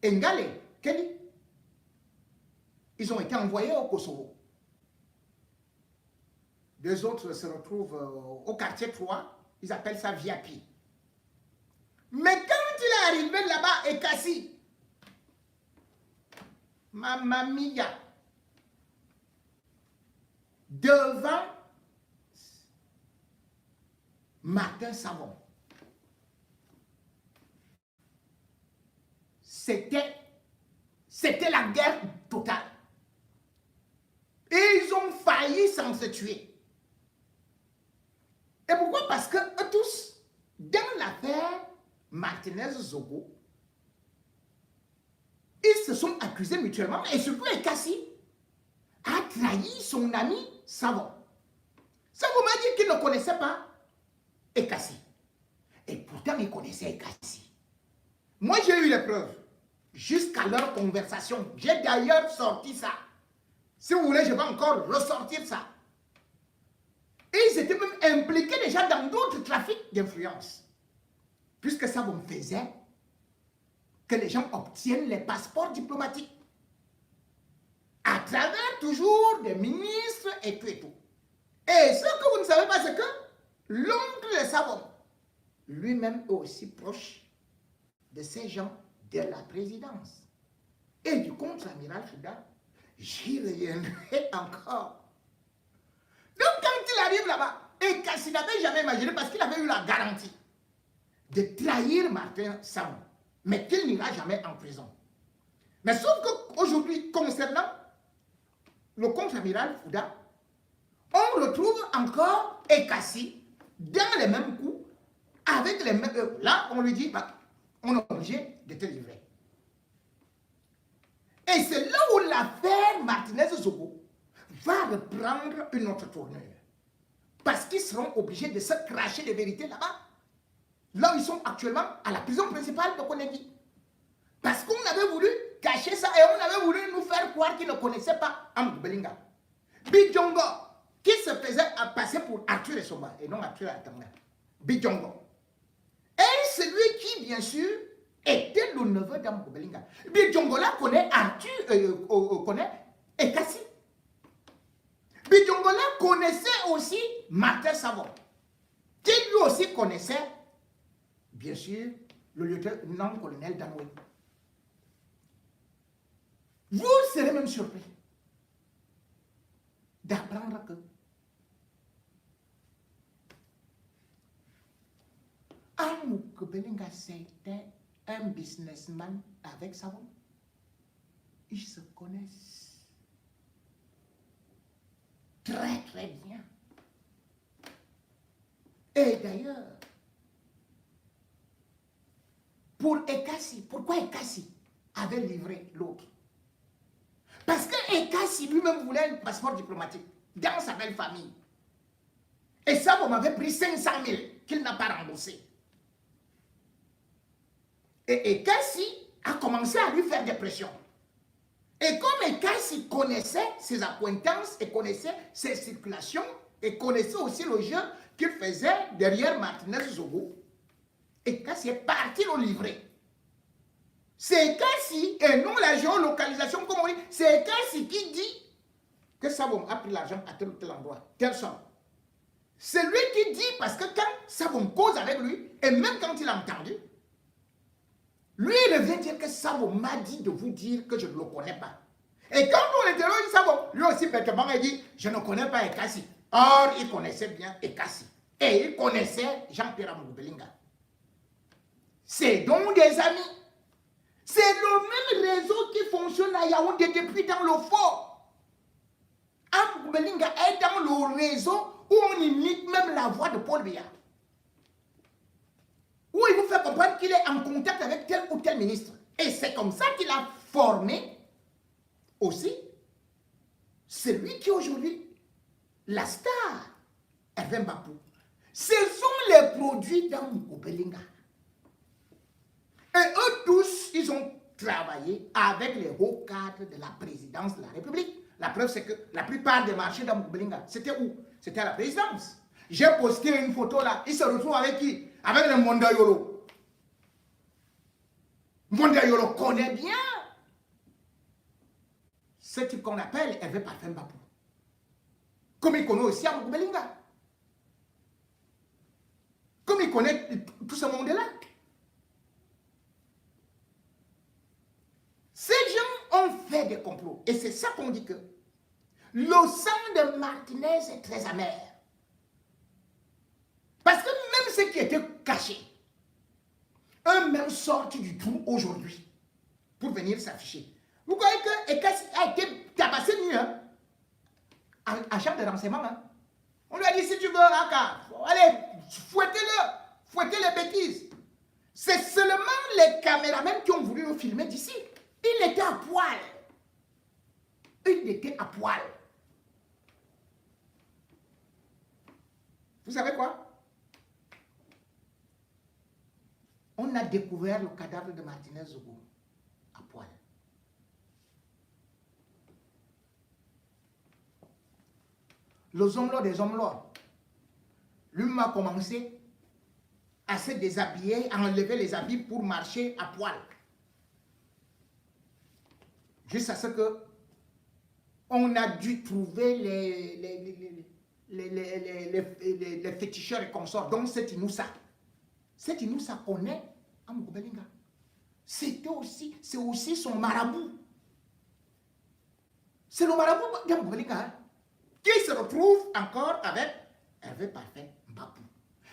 Ngale, Kelly, ils ont été envoyés au Kosovo. 2 autres se retrouvent au quartier 3, ils appellent ça Viapi. Mais quand il est arrivé là-bas, Ekassi, Mamma mia, devant Martin Savon, c'était la guerre totale. Et ils ont failli sans se tuer. Et pourquoi? Parce que eux tous, dans l'affaire Martinez-Zogo, ils se sont accusés mutuellement, et surtout Ekassi a trahi son ami Savon. Ça vous m'a dit qu'il ne connaissait pas Ekassi. Et pourtant, il connaissait Ekassi. Moi, j'ai eu les preuves, jusqu'à leur conversation. J'ai d'ailleurs sorti ça. Si vous voulez, je vais encore ressortir ça. Et ils étaient même impliqués déjà dans d'autres trafics d'influence. Puisque ça vous faisait que les gens obtiennent les passeports diplomatiques. À travers toujours des ministres et tout et tout. Et ce que vous ne savez pas, c'est que l'oncle de Savon, lui-même est aussi proche de ces gens de la présidence. Et du contre-amiral Fouda, j'y reviendrai encore. Donc quand il arrive là-bas, et qu'il n'avait jamais imaginé, parce qu'il avait eu la garantie de trahir Martin Savon, mais qu'il n'ira jamais en prison. Mais sauf qu'aujourd'hui, concernant le contre-amiral Fouda, on retrouve encore Ekassi dans les mêmes coups, avec les mêmes... là, on lui dit, bah, on est obligé de te livrer. Et c'est là où l'affaire Martinez-Zogo va reprendre une autre tournure. Parce qu'ils seront obligés de se cracher des vérités là-bas. Là où ils sont actuellement à la prison principale de Konegi. Parce qu'on avait voulu cacher ça et on avait voulu nous faire croire qu'ils ne connaissaient pas Amadou Belinga. Bidjongo, qui se faisait passer pour Arthur Essomba et non Arthur Atanga. Bidjongo. Et celui qui, bien sûr, était le neveu d'Amadou Belinga. Bidjongo là connaît Arthur, connaît Ekassi. Bidjongo là connaissait aussi Martin Savon, qui lui aussi connaissait, bien sûr, le lieutenant-colonel Danoué. Vous serez même surpris d'apprendre que Amadou Belinga c'était un businessman avec Savon. Ils se connaissent très très bien. Et d'ailleurs, pour Ekassi, pourquoi Ekassi avait livré l'autre? Parce que Ekassi lui-même voulait un passeport diplomatique dans sa belle famille. Et ça, vous m'avez pris 500 000 qu'il n'a pas remboursé. Et Ekassi a commencé à lui faire des pressions. Et comme Ekassi connaissait ses acquaintances et connaissait ses circulations et connaissait aussi le jeu qu'il faisait derrière Martinez-Zogo, Ekassi est parti le livrer. C'est Ekassi, et non la géolocalisation comme on dit, c'est Ekassi qui dit que Savon a pris l'argent à tel ou tel endroit, tel somme. C'est lui qui dit, parce que quand Savon cause avec lui, et même quand il a entendu, lui il revient dire que Savon m'a dit de vous dire que je ne le connais pas. Et quand on interroge Savon, lui aussi bêtement il dit, je ne connais pas Ekassi. Or, il connaissait bien Ekassi. Et il connaissait Jean-Pierre Amadou Belinga. C'est donc des amis. C'est le même réseau qui fonctionne à Yaoundé depuis dans le fort. Amadou Belinga est dans le réseau où on imite même la voix de Paul Biya. Où il vous fait comprendre qu'il est en contact avec tel ou tel ministre. Et c'est comme ça qu'il a formé aussi celui qui aujourd'hui, la star, Hervé Mbapou. Ce sont les produits d'Amadou Belinga. Et eux tous, ils ont travaillé avec les hauts cadres de la présidence de la République. La preuve, c'est que la plupart des marchés d'Amadou Belinga, c'était où? C'était à la présidence. J'ai posté une photo là. Il se retrouve avec qui? Avec le Mondayolo. Mondayolo connaît bien ce type qu'on appelle Hervé Parfum Mbapou. Comme il connaît aussi Amadou Belinga. Comme il connaît tout ce monde-là. Ces gens ont fait des complots. Et c'est ça qu'on dit que le sang de Martinez est très amer. Parce que même ceux qui étaient cachés, eux-mêmes sortent du trou aujourd'hui pour venir s'afficher. Vous voyez que Ekassi a été tabassé nu, hein, en chambre de renseignement. Hein. On lui a dit, si tu veux, allez, fouettez les bêtises. C'est seulement les caméramans qui ont voulu le filmer d'ici. Il était à poil. Il était à poil. Vous savez quoi? On a découvert le cadavre de Martinez-Zogo à poil. Les hommes-là des hommes-là, lui m'a commencé à se déshabiller, à enlever les habits pour marcher à poil. Jusqu'à ce que on a dû trouver les féticheurs et consorts, donc c'est Inoussa. C'est Inoussa connaît Amadou Belinga. C'est aussi son marabout. C'est le marabout d'Amadou Belinga, hein, qui se retrouve encore avec Hervé Parfum Mbapou.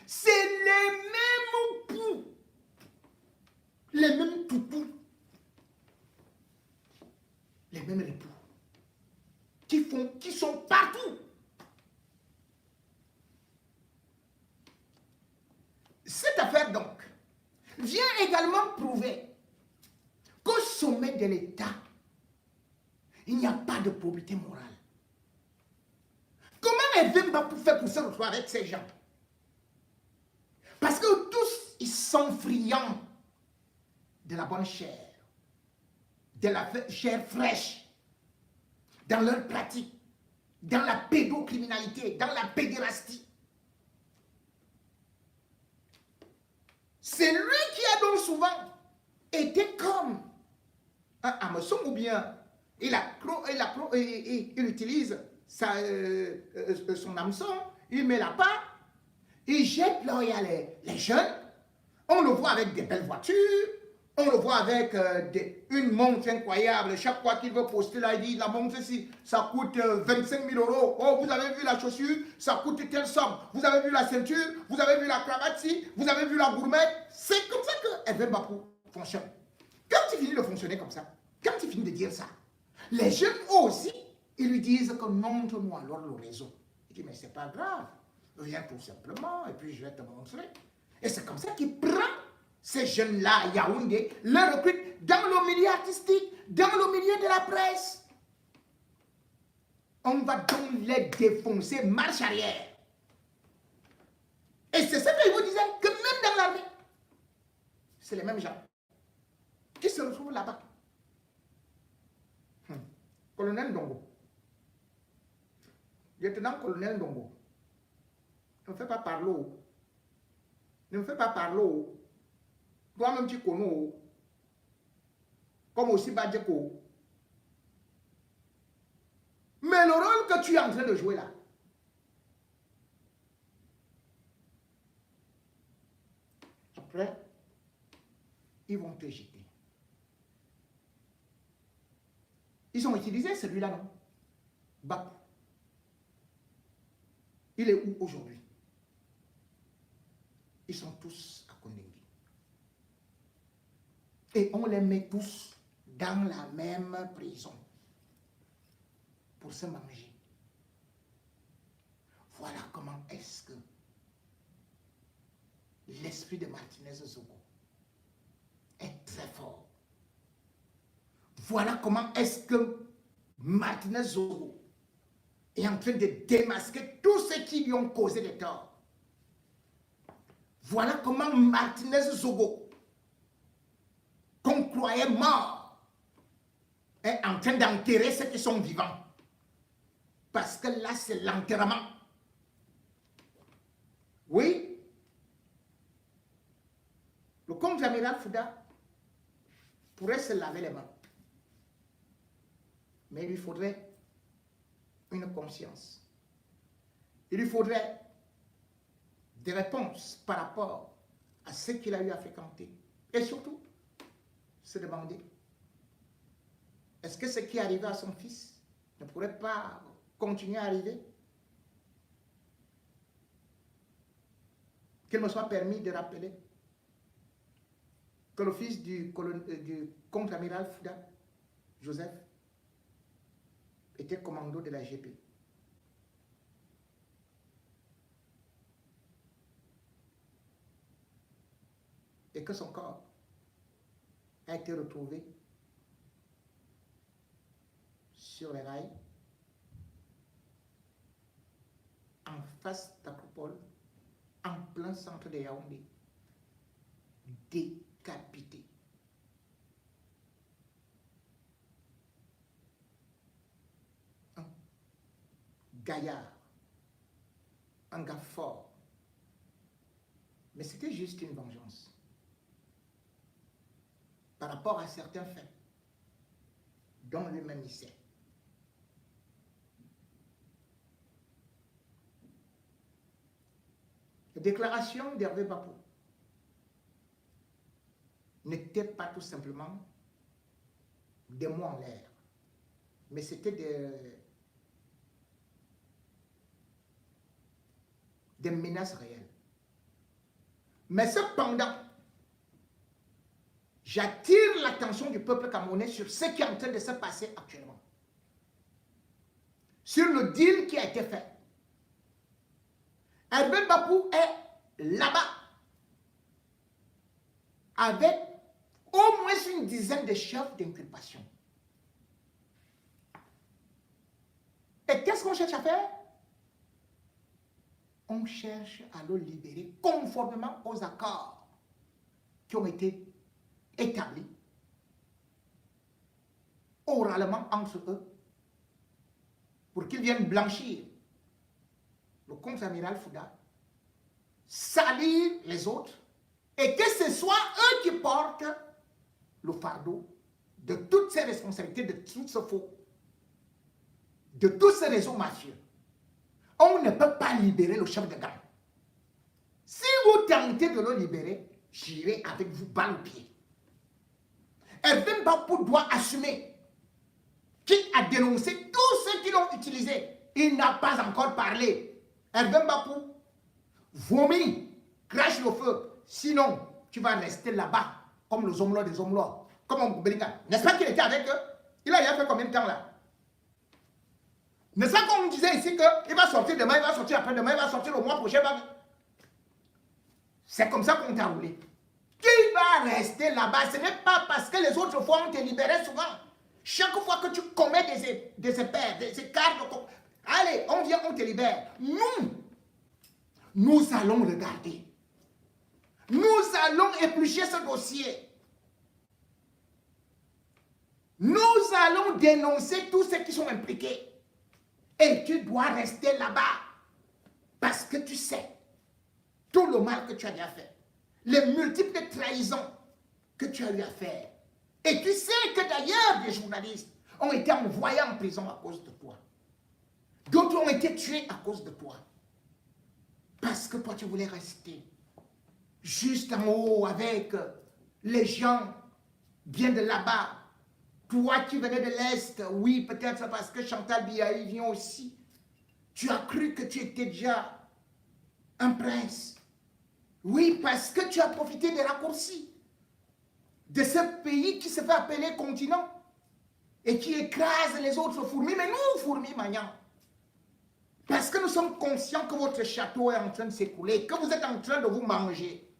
C'est les mêmes poux, les mêmes toutous, les mêmes époux, qui sont partout. Cette affaire donc vient également prouver qu'au sommet de l'État, il n'y a pas de probité morale. Comment Hervé Bapou fait pour se retrouver avec ces gens? Parce que tous, ils sont friands de la bonne chair, de la chair fraîche, dans leur pratique, dans la pédocriminalité, dans la pédérastie. C'est lui qui a donc souvent été comme un hameçon, ou bien il utilise son hameçon, il met la part, il jette là où il y a les jeunes. On le voit avec des belles voitures, on le voit avec une montre incroyable. Chaque fois qu'il veut poster là, il dit la montre ici, ça coûte 25 000 €. Oh, vous avez vu la chaussure, ça coûte telle somme. Vous avez vu la ceinture, vous avez vu la cravate ici, vous avez vu la gourmette. C'est comme ça que Hervé Bapou fonctionne. Quand il finit de fonctionner comme ça, quand il finit de dire ça, les jeunes aussi, ils lui disent que montre-nous alors le réseau. Il dit mais c'est pas grave, viens tout simplement et puis je vais te montrer. Et c'est comme ça qu'il prend ces jeunes-là à Yaoundé, les recrute dans le milieu artistique, dans le milieu de la presse. On va donc les défoncer, marche arrière. Et c'est ça que je vous disais, que même dans l'armée, c'est les mêmes gens qui se retrouvent là-bas. Colonel Ndongo, lieutenant-colonel Ndongo, ne me fais pas parler. Ne me fais pas parler. Toi-même tu connais. Comme aussi Badjeko. Mais le rôle que tu es en train de jouer là, après, ils vont te jeter. Ils ont utilisé celui-là, non? Bapou. Il est où aujourd'hui? Ils sont tous à Kondengui. Et on les met tous dans la même prison pour se manger. Voilà comment est-ce que l'esprit de Martinez Zogo est très fort. Voilà comment est-ce que Martinez Zogo est en train de démasquer tous ceux qui lui ont causé des torts. Voilà comment Martinez Zogo, qu'on croyait mort, est en train d'enterrer ceux qui sont vivants. Parce que là, c'est l'enterrement. Oui, le contre-amiral Fouda pourrait se laver les mains. Mais il lui faudrait une conscience. Il lui faudrait des réponses par rapport à ce qu'il a eu à fréquenter. Et surtout, se demander, est-ce que ce qui est arrivé à son fils ne pourrait pas continuer à arriver? Qu'il me soit permis de rappeler que le fils du contre-amiral Fouda, Joseph, était commando de la GP. Et que son corps a été retrouvé sur les rails, en face d'Acropole, en plein centre de Yaoundé, décapité. Un gaillard, un gars fort. Mais c'était juste une vengeance par rapport à certains faits dont lui-même il sait. La déclaration d'Hervé Bapou n'était pas tout simplement des mots en l'air, mais c'était des menaces réelles. Mais cependant, j'attire l'attention du peuple camerounais sur ce qui est en train de se passer actuellement. Sur le deal qui a été fait. Hervé Bapou est là-bas avec au moins une dizaine de chefs d'inculpation. Et qu'est-ce qu'on cherche à faire? On cherche à le libérer conformément aux accords qui ont été établis oralement entre eux pour qu'ils viennent blanchir le contre-amiral Fouda, salir les autres et que ce soit eux qui portent le fardeau de toutes ces responsabilités, de tout ce faux, de tous ces réseaux mafieux. On ne peut pas libérer le chef de gang. Si vous tentez de le libérer, j'irai avec vous balle au pied. Hervé Mbapou doit assumer qu'il a dénoncé tous ceux qui l'ont utilisé. Il n'a pas encore parlé. Hervé Mbapou vomit, crache le feu. Sinon, tu vas rester là-bas comme les hommes des hommes. Comme on Bélinka. N'est-ce pas qu'il était avec eux? Il a fait combien de temps là? N'est-ce pas qu'on disait ici qu'il va sortir demain, il va sortir après-demain, il va sortir le mois prochain? C'est comme ça qu'on t'a roulé. Tu vas rester là-bas. Ce n'est pas parce que les autres fois on te libéré souvent. Chaque fois que tu commets des écarts, allez, on vient, on te libère. Nous allons regarder. Nous allons éplucher ce dossier. Nous allons dénoncer tous ceux qui sont impliqués. Et tu dois rester là-bas. Parce que tu sais tout le mal que tu as eu à faire. Les multiples trahisons que tu as eu à faire. Et tu sais que d'ailleurs des journalistes ont été envoyés en prison à cause de toi. D'autres ont été tués à cause de toi. Parce que toi tu voulais rester juste en haut avec les gens bien de là-bas. Toi qui venais de l'Est, oui, peut-être parce que Chantal Biaï vient aussi. Tu as cru que tu étais déjà un prince. Oui, parce que tu as profité des raccourcis de ce pays qui se fait appeler continent et qui écrase les autres fourmis. Mais nous, fourmis, Magnan, parce que nous sommes conscients que votre château est en train de s'écouler, que vous êtes en train de vous manger.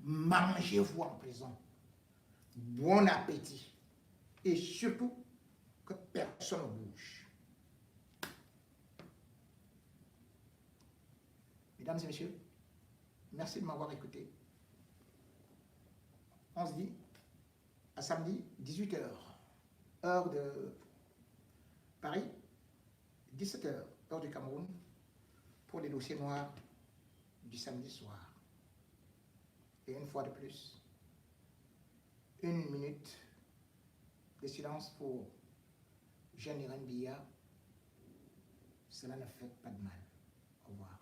Mangez-vous en prison. Bon appétit. Et surtout, que personne ne bouge. Mesdames et messieurs, merci de m'avoir écouté. On se dit à samedi, 18h, heure de Paris, 17h, heure du Cameroun, pour les dossiers noirs du samedi soir. Et une fois de plus, 1 minute de silence pour Jeanne Irène Biya. Cela ne fait pas de mal. Au revoir.